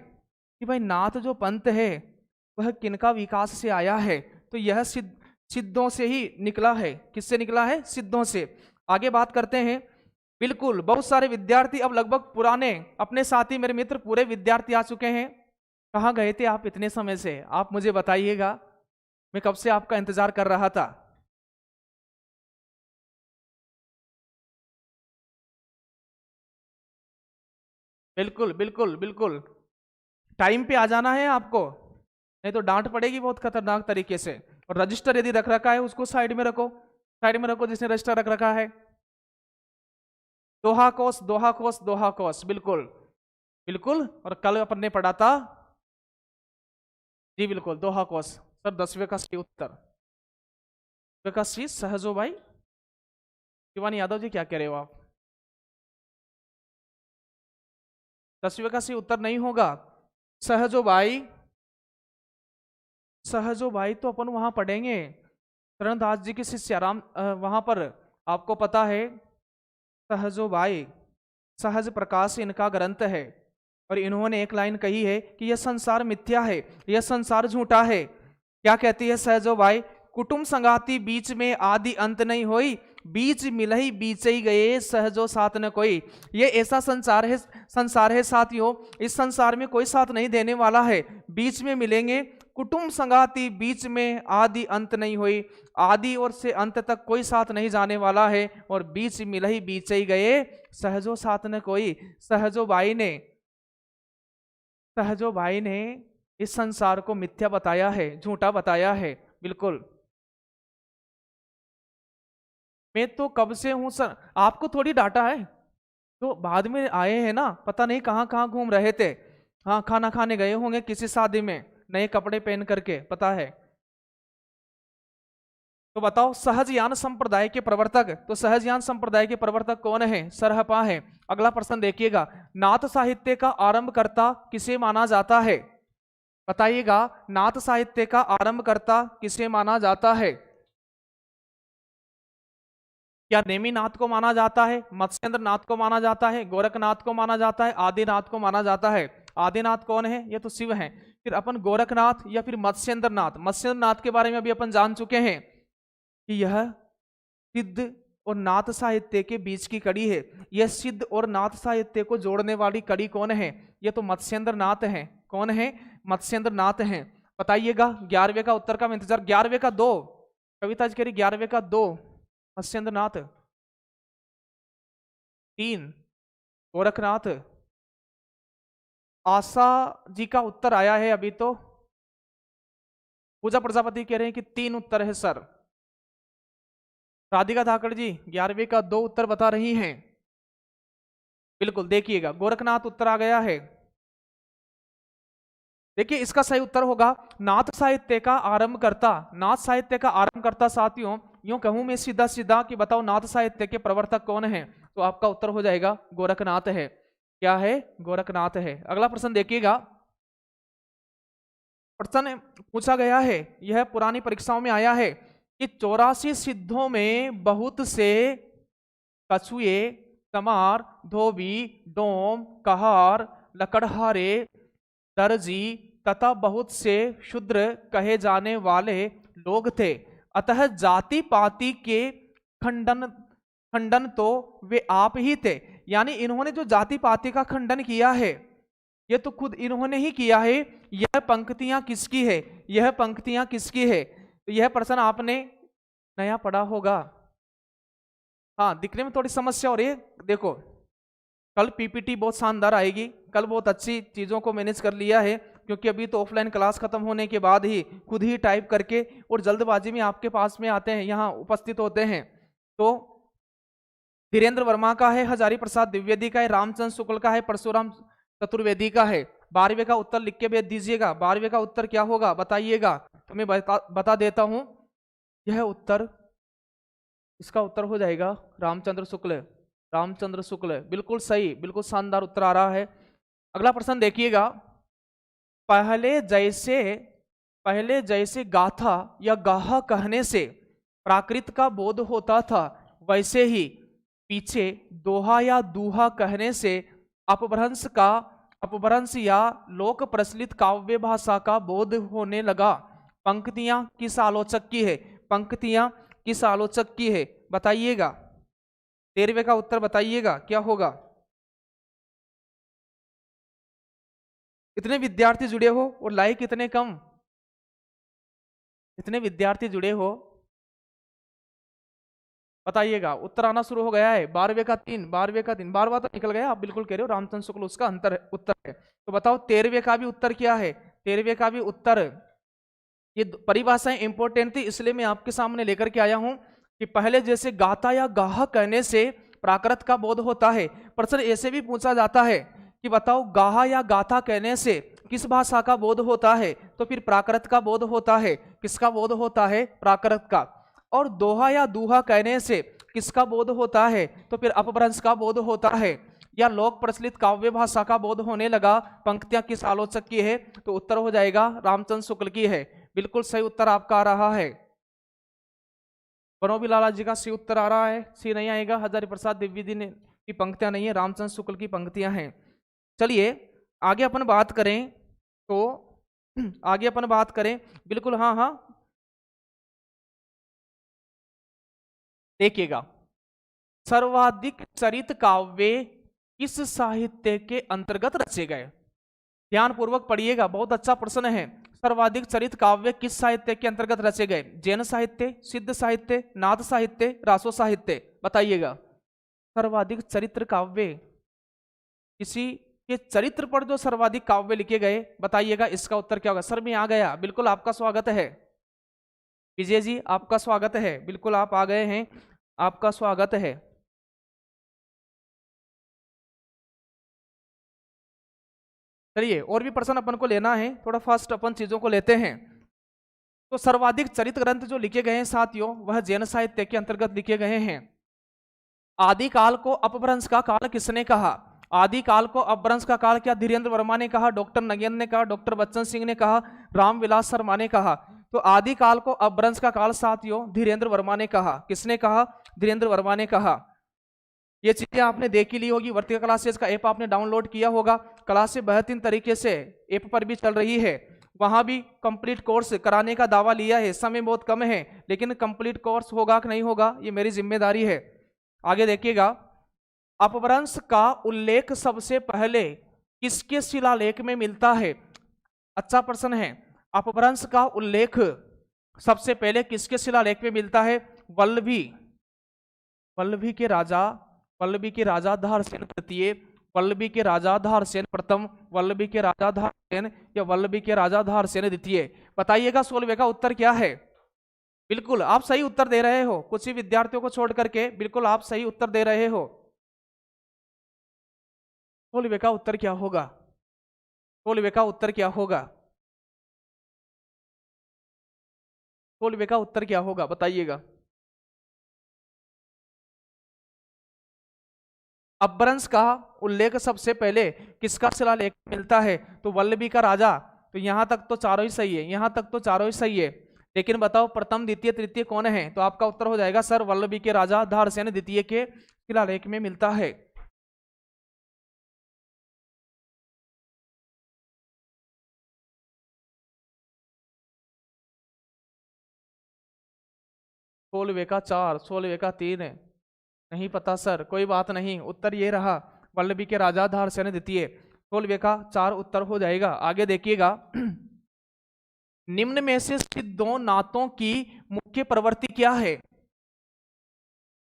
कि भाई नाथ जो पंथ है वह किनका विकास से आया है? तो यह सिद्धों से ही निकला है। किससे निकला है? सिद्धों से। आगे बात करते हैं। बिल्कुल, बहुत सारे विद्यार्थी अब लगभग पुराने अपने साथी मेरे मित्र पूरे विद्यार्थी आ चुके हैं। कहाँ गए थे आप इतने समय से? आप मुझे बताइएगा, मैं कब से आपका इंतजार कर रहा था। बिल्कुल बिल्कुल बिल्कुल, टाइम पे आ जाना है आपको, नहीं तो डांट पड़ेगी बहुत खतरनाक तरीके से। और रजिस्टर यदि रख रखा है उसको साइड में रखो, साइड में रखो जिसने रजिस्टर रख रखा है। दोहा कोस दोहा कोस दोहा कोस, बिल्कुल बिल्कुल। और कल अपन ने पढ़ा था, जी बिल्कुल, दोहा कोस। सर 10वें का सही उत्तर, 10वें का सी सहजो भाई। शिवानी यादव जी क्या कह रहे हो आप? 10वें का सही उत्तर नहीं होगा सहजो भाई। सहजो भाई तो अपन वहां पढ़ेंगे, चरणदास जी के शिष्य राम, वहां पर आपको पता है सहजो भाई, सहज प्रकाश इनका ग्रंथ है। और इन्होंने एक लाइन कही है कि यह संसार मिथ्या है, यह संसार झूठा है। क्या कहती है सहजो भाई? कुटुंब संगाती बीच में आदि अंत नहीं होई, बीच मिलही बीच ही गए सहजो साथ न कोई। ये ऐसा संसार है साथियों, इस संसार में कोई साथ नहीं देने वाला है, बीच में मिलेंगे। कुटुंब संगाती बीच में आदि अंत नहीं हुई, आदि और से अंत तक कोई साथ नहीं जाने वाला है, और बीच मिलही बीच ही गए सहजो साथ न कोई। सहजो भाई ने, सहजो भाई ने इस संसार को मिथ्या बताया है, झूठा बताया है, बिल्कुल। मैं तो कब से हूं सर, आपको थोड़ी डांटा है, तो बाद में आए हैं ना, पता नहीं कहाँ कहाँ घूम रहे थे। हाँ, खाना खाने गए होंगे किसी शादी में, नए कपड़े पहन करके, पता है। तो बताओ सहजयान संप्रदाय के प्रवर्तक, तो सहजयान संप्रदाय के प्रवर्तक कौन है? सरहपा है। अगला प्रश्न देखिएगा, नाथ साहित्य का आरंभकर्ता किसे माना जाता है? बताइएगा, नाथ साहित्य का आरंभकर्ता किसे माना जाता है? क्या नेमिनाथ को माना जाता है, मत्स्येंद्र नाथ को माना जाता है, गोरखनाथ को माना जाता है, आदिनाथ को माना जाता है? आदिनाथ कौन है? ये तो शिव हैं। फिर अपन गोरखनाथ या फिर मत्स्येंद्र नाथ, मत्स्येंद्र नाथ के बारे में अभी अपन जान चुके हैं कि यह सिद्ध और नाथ साहित्य के बीच की कड़ी है। यह सिद्ध और नाथ साहित्य को जोड़ने वाली कड़ी कौन है? ये तो मत्स्येंद्र नाथ है। कौन है? मत्स्येंद्र नाथ हैं। बताइएगा 11वें का उत्तर का मैं इंतजार। 11वें का 2, कविता जी कह रही 11वें का 2 मत्स्येंद्र नाथ, 3 गोरखनाथ। आशा जी का उत्तर आया है अभी तो, पूजा प्रजापति कह रहे हैं कि 3 उत्तर है सर। राधिका धाकड़ जी 11वें का 2 उत्तर बता रही हैं। बिल्कुल, देखिएगा गोरखनाथ उत्तर आ गया है। देखिए इसका सही उत्तर होगा नाथ साहित्य का आरंभकर्ता। नाथ साहित्य का आरंभकर्ता साथियों, यूं कहूं मैं सीधा सीधा कि बताओ नाथ साहित्य के प्रवर्तक कौन है, तो आपका उत्तर हो जाएगा गोरखनाथ है। क्या है? गोरखनाथ है। अगला प्रश्न देखिएगा, प्रश्न पूछा गया है, यह पुरानी परीक्षाओं में आया है कि 84 सिद्धों में बहुत से कछुए, कमार, धोबी, डोम, कहार, लकड़हारे, दर्जी तथा बहुत से शूद्र कहे जाने वाले लोग थे। अतः जाति पाति के खंडन खंडन तो वे आप ही थे। यानी इन्होंने जो जाति पाति का खंडन किया है, ये तो खुद इन्होंने ही किया है। यह पंक्तियां किसकी है? यह पंक्तियां किसकी है? तो यह प्रश्न आपने नया पढ़ा होगा। हाँ, दिखने में थोड़ी समस्या हो रही है। देखो कल पीपीटी बहुत शानदार आएगी, कल बहुत अच्छी चीज़ों को मैनेज कर लिया है, क्योंकि अभी तो ऑफलाइन क्लास खत्म होने के बाद ही खुद ही टाइप करके और जल्दबाजी में आपके पास में आते हैं, यहाँ उपस्थित होते हैं। तो धीरेन्द्र वर्मा का है, हजारी प्रसाद द्विवेदी का है, रामचंद्र शुक्ल का है, परशुराम चतुर्वेदी का है। 12वें का उत्तर लिख के भेज दीजिएगा। 12वें का उत्तर क्या होगा बताइएगा, तो मैं बता देता हूं। यह उत्तर, इसका उत्तर हो जाएगा रामचंद्र शुक्ल। रामचंद्र शुक्ल बिल्कुल सही, बिल्कुल शानदार उत्तर आ रहा है। अगला प्रश्न देखिएगा, पहले जैसे गाथा या गाहा कहने से प्राकृत का बोध होता था, वैसे ही पीछे दोहा या दूहा कहने से अपभ्रंश या लोक प्रचलित काव्य भाषा का बोध होने लगा। पंक्तियां किस आलोचक की है? पंक्तियां किस आलोचक की है बताइएगा। 13वें का उत्तर बताइएगा क्या होगा। इतने विद्यार्थी जुड़े हो और लाइक इतने कम, इतने विद्यार्थी जुड़े हो, बताइएगा। उत्तर आना शुरू हो गया है। 12वें का 3, 12वें का 3, 12वां तो निकल गया, आप बिल्कुल कह रहे हो, रामचंद्र शुक्ल उसका उत्तर है। तो बताओ 13वें का भी उत्तर क्या है? 13वें का भी उत्तर, ये परिभाषाएं इंपॉर्टेंट थी इसलिए मैं आपके सामने लेकर के आया हूं कि पहले जैसे गाता या गाह कहने से प्राकृत का बोध होता है, प्रश्न ऐसे भी पूछा जाता है कि बताओ गाहा या गाथा कहने से किस भाषा का बोध होता है? तो फिर प्राकृत का बोध होता है। किसका बोध होता है? प्राकृत का। और दोहा या दूहा कहने से किसका बोध होता है? तो फिर अपभ्रंश का बोध होता है। या लोक प्रचलित काव्य भाषा का बोध होने लगा, पंक्तियां किस आलोचक की है? तो उत्तर हो जाएगा रामचंद्र शुक्ल की है। बिल्कुल सही उत्तर आपका आ रहा है। बनोबी लाला जी का सी उत्तर आ रहा है, सी नहीं आएगा। हजारी प्रसाद द्विवेदी ने की पंक्तियां नहीं है, रामचंद्र शुक्ल की पंक्तियां हैं। चलिए आगे अपन बात करें तो आगे अपन बात करें, बिल्कुल हाँ हाँ देखिएगा, सर्वाधिक चरित काव्य किस साहित्य के अंतर्गत रचे गए? ध्यान पूर्वक पढ़िएगा, बहुत अच्छा प्रश्न है। सर्वाधिक चरित काव्य किस साहित्य के अंतर्गत रचे गए? जैन साहित्य, सिद्ध साहित्य, नाथ साहित्य, रासो साहित्य, बताइएगा। सर्वाधिक चरित्र काव्य, किसी के चरित्र पर जो सर्वाधिक काव्य लिखे गए, बताइएगा इसका उत्तर क्या होगा? सर मैं आ गया, बिल्कुल आपका स्वागत है। विजय जी आपका स्वागत है, बिल्कुल आप आ गए हैं, आपका स्वागत है। चलिए और भी प्रश्न अपन को लेना है, थोड़ा फास्ट अपन चीजों को लेते हैं। तो सर्वाधिक चरित्र ग्रंथ जो लिखे गए हैं साथियों, वह जैन साहित्य के अंतर्गत लिखे गए हैं। आदिकाल को अपभ्रंश का काल किसने कहा? आदिकाल को अपभ्रंश का काल क्या धीरेन्द्र वर्मा ने कहा, डॉक्टर नगेंद्र ने कहा, डॉक्टर बच्चन सिंह ने कहा, रामविलास शर्मा ने कहा? तो आदिकाल को अपभ्रंश का काल साथियों धीरेन्द्र वर्मा ने कहा। किसने कहा? धीरेन्द्र वर्मा ने कहा। ये चीजें आपने देख ही ली होगी, वर्तिका क्लासेस का ऐप आपने डाउनलोड किया होगा, क्लासें बेहतरीन तरीके से ऐप पर भी चल रही है। वहां भी कंप्लीट कोर्स कराने का दावा लिया है, समय बहुत कम है लेकिन कंप्लीट कोर्स होगा कि नहीं होगा ये मेरी जिम्मेदारी है। आगे देखिएगा, अपभ्रंश का उल्लेख सबसे पहले किसके शिलालेख में मिलता है? अच्छा प्रश्न है। अपभ्रंश का उल्लेख सबसे पहले किसके शिलालेख में मिलता है? वल्लभी, वल्लभी के राजा, वल्लभी के राजा धारसेन तृतीय, वल्लभी के राजा धारसेन प्रथम, वल्लभी के राजा धारसेन या वल्लभी के राजा धारसेन द्वितीय? बताइएगा 16वें का उत्तर क्या है? बिल्कुल आप सही उत्तर दे रहे हो, कुछ ही विद्यार्थियों को छोड़ करके बिल्कुल आप सही उत्तर दे रहे हो। 16वें का उत्तर क्या होगा? 16वें का उत्तर क्या होगा? 16वें का उत्तर क्या होगा बताइएगा। अपभ्रंश का उल्लेख सबसे पहले किसका शिलालेख मिलता है? तो वल्लभी का राजा। तो यहां तक तो चारों ही सही है, यहां तक तो चारों ही सही है, लेकिन बताओ प्रथम द्वितीय तृतीय कौन है? तो आपका उत्तर हो जाएगा सर वल्लभी के राजा धारसेन द्वितीय के शिलालेख में मिलता है। सोलवे का 4, 16वें का 3 है, नहीं पता सर, कोई बात नहीं, उत्तर ये रहा वल्लभी के राजा धारसेन द्वितीय। 16वें का 4 उत्तर हो जाएगा। आगे देखिएगा, निम्न में से सिद्धों नातों की मुख्य प्रवृत्ति क्या है?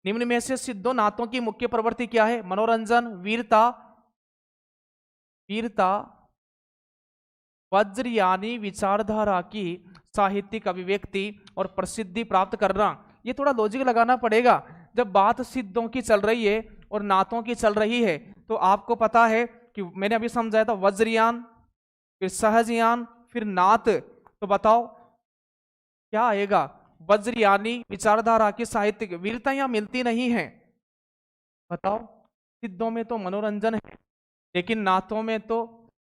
निम्न में से सिद्धों नातों की मुख्य प्रवृत्ति क्या है? मनोरंजन, वीरता, वीरता, वज्रयानी विचारधारा की साहित्यिक अभिव्यक्ति और प्रसिद्धि प्राप्त करना। ये थोड़ा लॉजिक लगाना पड़ेगा। जब बात सिद्धों की चल रही है और नातों की चल रही है तो आपको पता है कि मैंने अभी समझाया था वज्रयान, फिर सहजयान, फिर नात। तो बताओ क्या आएगा? वज्रयानी विचारधारा की साहित्यिक वीरता यहां मिलती नहीं है। बताओ, सिद्धों में तो मनोरंजन है लेकिन नातों में तो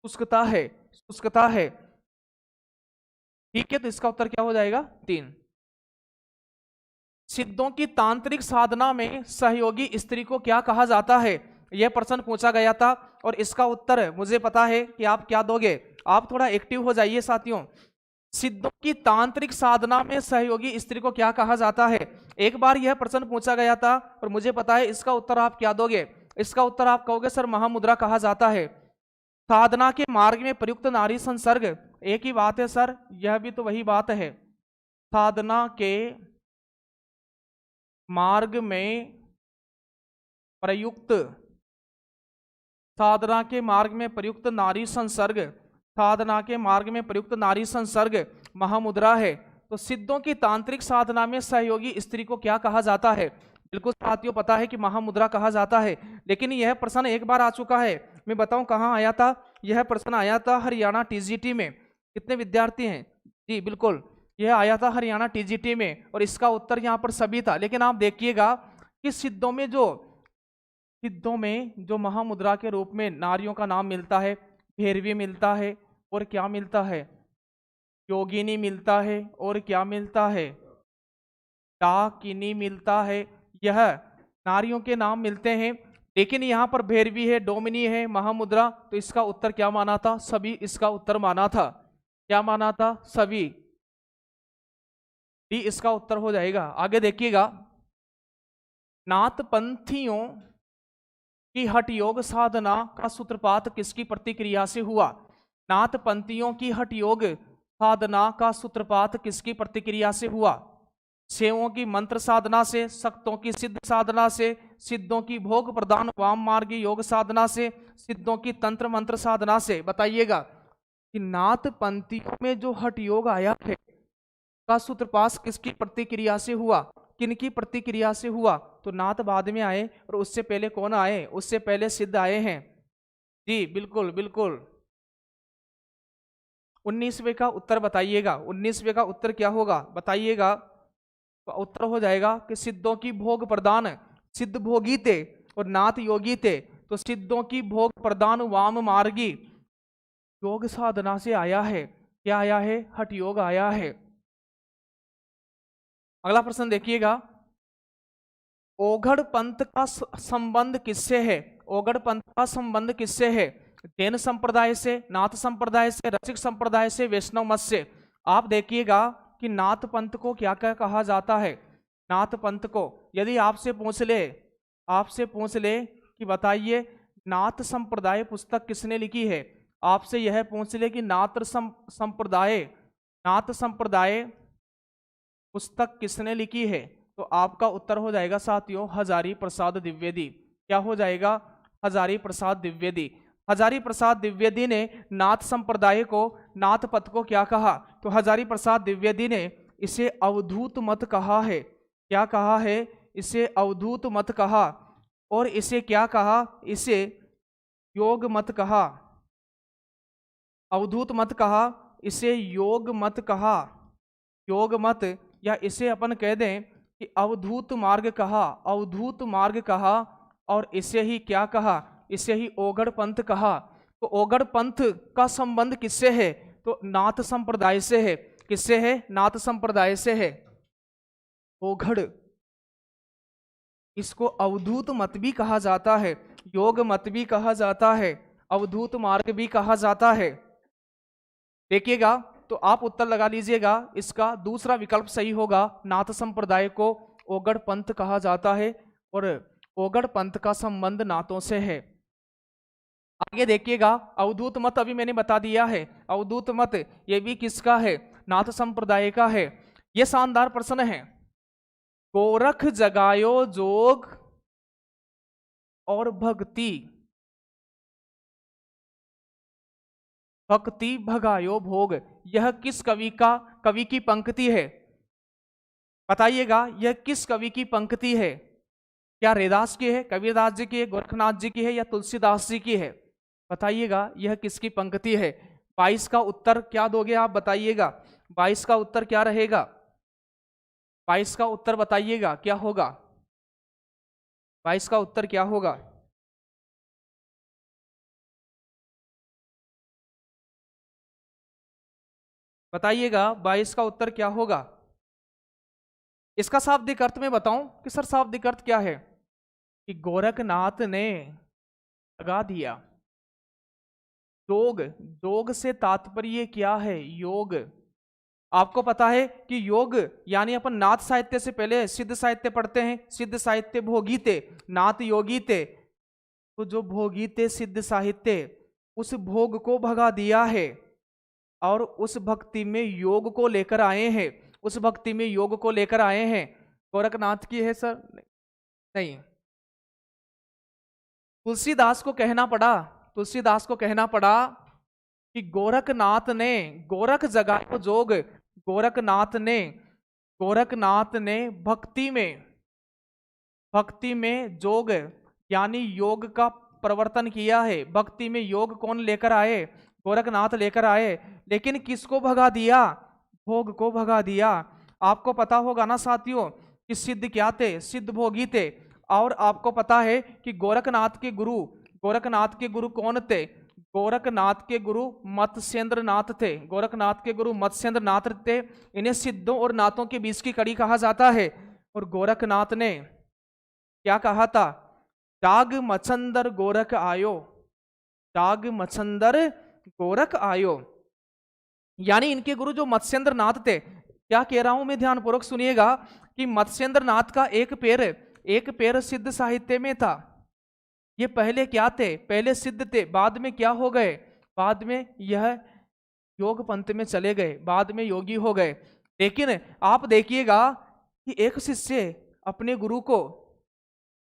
शुष्कता है, शुष्कता है। ठीक है, तो इसका उत्तर क्या हो जाएगा? 3। सिद्धों की तांत्रिक साधना में सहयोगी स्त्री को क्या कहा जाता है? यह प्रश्न पूछा गया था और इसका उत्तर मुझे पता है कि आप क्या दोगे। आप थोड़ा एक्टिव हो जाइए साथियों। सिद्धों की तांत्रिक साधना में सहयोगी स्त्री को क्या कहा जाता है? एक बार यह प्रश्न पूछा गया था और मुझे पता है इसका उत्तर आप क्या दोगे। इसका उत्तर आप कहोगे सर महामुद्रा कहा जाता है। साधना के मार्ग में प्रयुक्त नारी संसर्ग, एक ही बात है सर, यह भी तो वही बात है। साधना के मार्ग में प्रयुक्त, साधना के मार्ग में प्रयुक्त नारी संसर्ग, साधना के मार्ग में प्रयुक्त नारी संसर्ग महामुद्रा है। तो सिद्धों की तांत्रिक साधना में सहयोगी स्त्री को क्या कहा जाता है? बिल्कुल साथियों पता है कि महामुद्रा कहा जाता है। लेकिन यह प्रश्न एक बार आ चुका है, मैं बताऊं कहां आया था। यह प्रश्न आया था हरियाणा टीजीटी में। कितने विद्यार्थी हैं? जी बिल्कुल, यह आया था हरियाणा टीजीटी में और इसका उत्तर यहाँ पर सभी था। लेकिन आप देखिएगा कि सिद्धों में जो महामुद्रा के रूप में नारियों का नाम मिलता है, भैरवी मिलता है और क्या मिलता है? योगिनी मिलता है और क्या मिलता है? डाकिनी मिलता है। यह नारियों के नाम मिलते हैं। लेकिन यहाँ पर भैरवी है, डोमिनी है, महामुद्रा, तो इसका उत्तर क्या माना था? सभी इसका उत्तर माना था। क्या माना था? सभी। डी इसका उत्तर हो जाएगा। आगे देखिएगा, नाथपंथियों की हठ योग साधना का सूत्रपात किसकी प्रतिक्रिया से हुआ? नाथपंथियों की हठ योग साधना का सूत्रपात किसकी प्रतिक्रिया से हुआ? सेवों की मंत्र साधना से, शक्तों की सिद्ध साधना से, सिद्धों की भोग प्रदान वाम मार्गी योग साधना से, सिद्धों की तंत्र मंत्र साधना से। बताइएगा कि नाथपंथियों में जो हठ योग आया है का सूत्रपात किसकी प्रतिक्रिया से हुआ? किनकी प्रतिक्रिया से हुआ? तो नाथ बाद में आए और उससे पहले कौन आए? उससे पहले सिद्ध आए हैं। जी बिल्कुल बिल्कुल। 19वें का उत्तर बताइएगा। 19वें का उत्तर क्या होगा बताइएगा? तो उत्तर हो जाएगा कि सिद्धों की भोग प्रदान, सिद्ध भोगी थे और नाथ योगी थे। तो सिद्धों की भोग प्रदान वाम मार्गी योग साधना से आया है। क्या आया है? हठ योग आया है। अगला प्रश्न देखिएगा, ओघड़ पंथ का संबंध किससे है? ओघड़ पंथ का संबंध किससे है? जैन संप्रदाय से, नाथ संप्रदाय से, रसिक संप्रदाय से, वैष्णव मत से। आप देखिएगा कि नाथ पंथ को क्या क्या कहा जाता है? नाथ पंथ को यदि आपसे पूछ ले कि बताइए नाथ संप्रदाय पुस्तक किसने लिखी है, आपसे यह पूछ ले कि नाथ संप्रदाय पुस्तक किसने लिखी है, तो आपका उत्तर हो जाएगा साथियों हजारी प्रसाद द्विवेदी। क्या हो जाएगा? हजारी प्रसाद द्विवेदी। हजारी प्रसाद द्विवेदी ने नाथ संप्रदाय को, नाथ पथ को क्या कहा? तो हजारी प्रसाद द्विवेदी ने इसे अवधूत मत कहा है। क्या कहा है? इसे अवधूत मत कहा। और इसे क्या कहा? इसे योग मत कहा। अवधूत मत कहा, इसे योग मत कहा। योग मत, या इसे अपन कह दें कि अवधूत मार्ग कहा, अवधूत मार्ग कहा। और इसे ही क्या कहा? इसे ही ओघड़ पंथ कहा। तो ओघड़ पंथ का संबंध किससे है? तो नाथ संप्रदाय से है। किससे है? नाथ संप्रदाय से है। ओघड़, इसको अवधूत मत भी कहा जाता है, योग मत भी कहा जाता है, अवधूत मार्ग भी कहा जाता है। देखिएगा तो आप उत्तर लगा लीजिएगा, इसका दूसरा विकल्प सही होगा। नाथ संप्रदाय को ओघड़ पंथ कहा जाता है और ओघड़ पंथ का संबंध नाथों से है। आगे देखिएगा, अवधूत मत अभी मैंने बता दिया है। अवधूत मत ये भी किसका है? नाथ संप्रदाय का है। यह शानदार प्रश्न है। गोरख जगायो जोग और भक्ति, भक्ति भगायो भोग, यह किस कवि की पंक्ति है? बताइएगा यह किस कवि की पंक्ति है? क्या रैदास की है, कबीरदास जी की है, गोरखनाथ जी की है, या तुलसीदास जी की है? बताइएगा यह किसकी पंक्ति है? 22 का उत्तर क्या दोगे आप? बताइएगा 22 का उत्तर क्या रहेगा? 22 का उत्तर बताइएगा क्या होगा? 22 का उत्तर क्या होगा? बताइएगा 22 का उत्तर क्या होगा? इसका शाब्दिक अर्थ में बताऊं कि सर शाब्दिक अर्थ क्या है? कि गोरखनाथ ने लगा दिया। योग, योग से तात्पर्य क्या है? योग, आपको पता है कि योग यानी अपन नाथ साहित्य से पहले सिद्ध साहित्य पढ़ते हैं। सिद्ध साहित्य भोगी थे, नाथ योगी थे। तो जो भोगी थे सिद्ध साहित्य, उस भोग को भगा दिया है और उस भक्ति में योग को लेकर आए हैं, उस भक्ति में योग को लेकर आए हैं। गोरखनाथ की है सर? नहीं, तुलसीदास को कहना पड़ा, तुलसीदास को कहना पड़ा कि गोरखनाथ ने गोरख जगायो जोग, गोरखनाथ ने भक्ति में जोग यानी योग का प्रवर्तन किया है। भक्ति में योग कौन लेकर आए? गोरखनाथ लेकर आए। लेकिन किसको भगा दिया? भोग को भगा दिया। आपको पता होगा ना साथियों कि सिद्ध क्या थे? सिद्ध भोगी थे। और आपको पता है कि गोरखनाथ के गुरु कौन थे? गोरखनाथ के गुरु मत्स्येंद्र नाथ थे। गोरखनाथ के गुरु मत्स्येंद्र नाथ थे। इन्हें सिद्धों और नाथों के बीच की कड़ी कहा जाता है। और गोरखनाथ ने क्या कहा था? डाग मछंदर गोरख आयो, डाग मछंदर गोरख आयो। यानी इनके गुरु जो मत्स्येंद्र नाथ थे, क्या कह रहा हूं मैं, ध्यानपूर्वक सुनिएगा कि मत्स्येंद्र नाथ का एक पैर सिद्ध साहित्य में था। ये पहले क्या थे? पहले सिद्ध थे, बाद में क्या हो गए? बाद में यह योग पंथ में चले गए, बाद में योगी हो गए। लेकिन आप देखिएगा कि एक शिष्य अपने गुरु को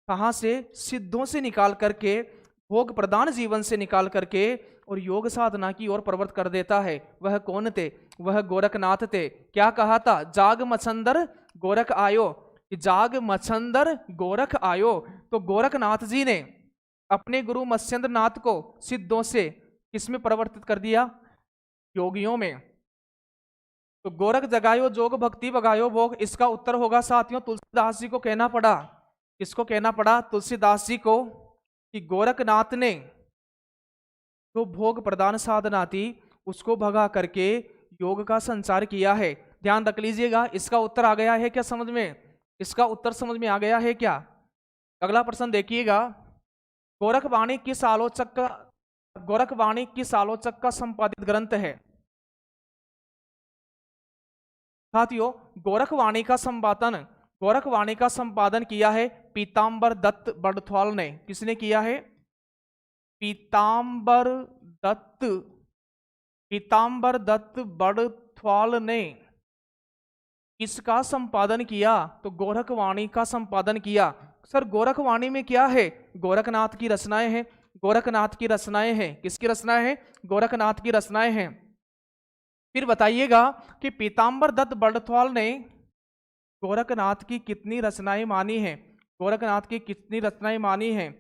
कहां से? सिद्धों से निकाल करके, भोग प्रदान जीवन से निकाल करके और योग साधना की ओर प्रवृत्त कर देता है। वह कौन थे? वह गोरखनाथ थे। क्या कहा था? जाग मछंदर गोरख आयो, जाग मछंदर गोरख आयो। तो गोरखनाथ जी ने अपने गुरु मत्स्येंद्र नाथ को सिद्धों से किसमें परिवर्तित कर दिया? योगियों में। तो गोरख जगायो जोग भक्ति भगायो भोग, इसका उत्तर होगा साथियों तुलसीदास जी को कहना पड़ा। किसको कहना पड़ा? तुलसीदास जी को, कि गोरखनाथ ने जो भोग प्रदान साधना थी उसको भगा करके योग का संचार किया है। ध्यान रख लीजिएगा। इसका उत्तर आ गया है क्या समझ में? इसका उत्तर समझ में आ गया है क्या? अगला प्रश्न देखिएगा। गोरखवाणी किस आलोचक का संपादित ग्रंथ है? साथियों गोरखवाणी का संपादन किया है पीताम्बर दत्त बड़थवाल ने। किसने किया है? पीताम्बर दत्त बड़थवाल ने किसका संपादन किया? तो गोरखवाणी का संपादन किया। सर गोरखवाणी में क्या है? गोरखनाथ की रचनाएं हैं, गोरखनाथ की रचनाएं हैं। किसकी रचनाएं हैं? गोरखनाथ की रचनाएं हैं। फिर बताइएगा कि पीताम्बर दत्त बड़थवाल ने गोरखनाथ की कितनी रचनाएं मानी हैं? गोरखनाथ की कितनी रचनाएं मानी हैं?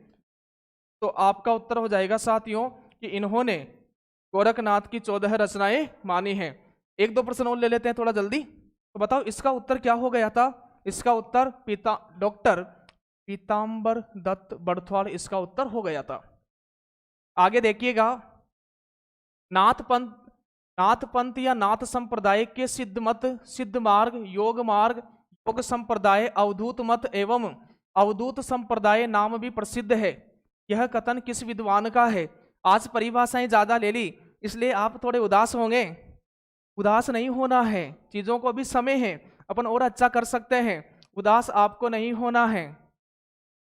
तो आपका उत्तर हो जाएगा साथियों कि इन्होंने गोरखनाथ की 14 रचनाएं मानी हैं। एक दो प्रश्न और ले लेते हैं थोड़ा जल्दी। तो बताओ इसका उत्तर क्या हो गया था? इसका उत्तर डॉक्टर पीताम्बर दत्त बड़थवाल इसका उत्तर हो गया था। आगे देखिएगा। नाथ पंथ या नाथ संप्रदाय के सिद्ध मत, सिद्ध मार्ग, योग संप्रदाय, अवधूत मत एवं अवधूत संप्रदाय नाम भी प्रसिद्ध है। यह कथन किस विद्वान का है? आज परिभाषाएं ज्यादा ले ली इसलिए आप थोड़े उदास होंगे। उदास नहीं होना है, चीजों को भी समय है, अपन और अच्छा कर सकते हैं। उदास आपको नहीं होना है।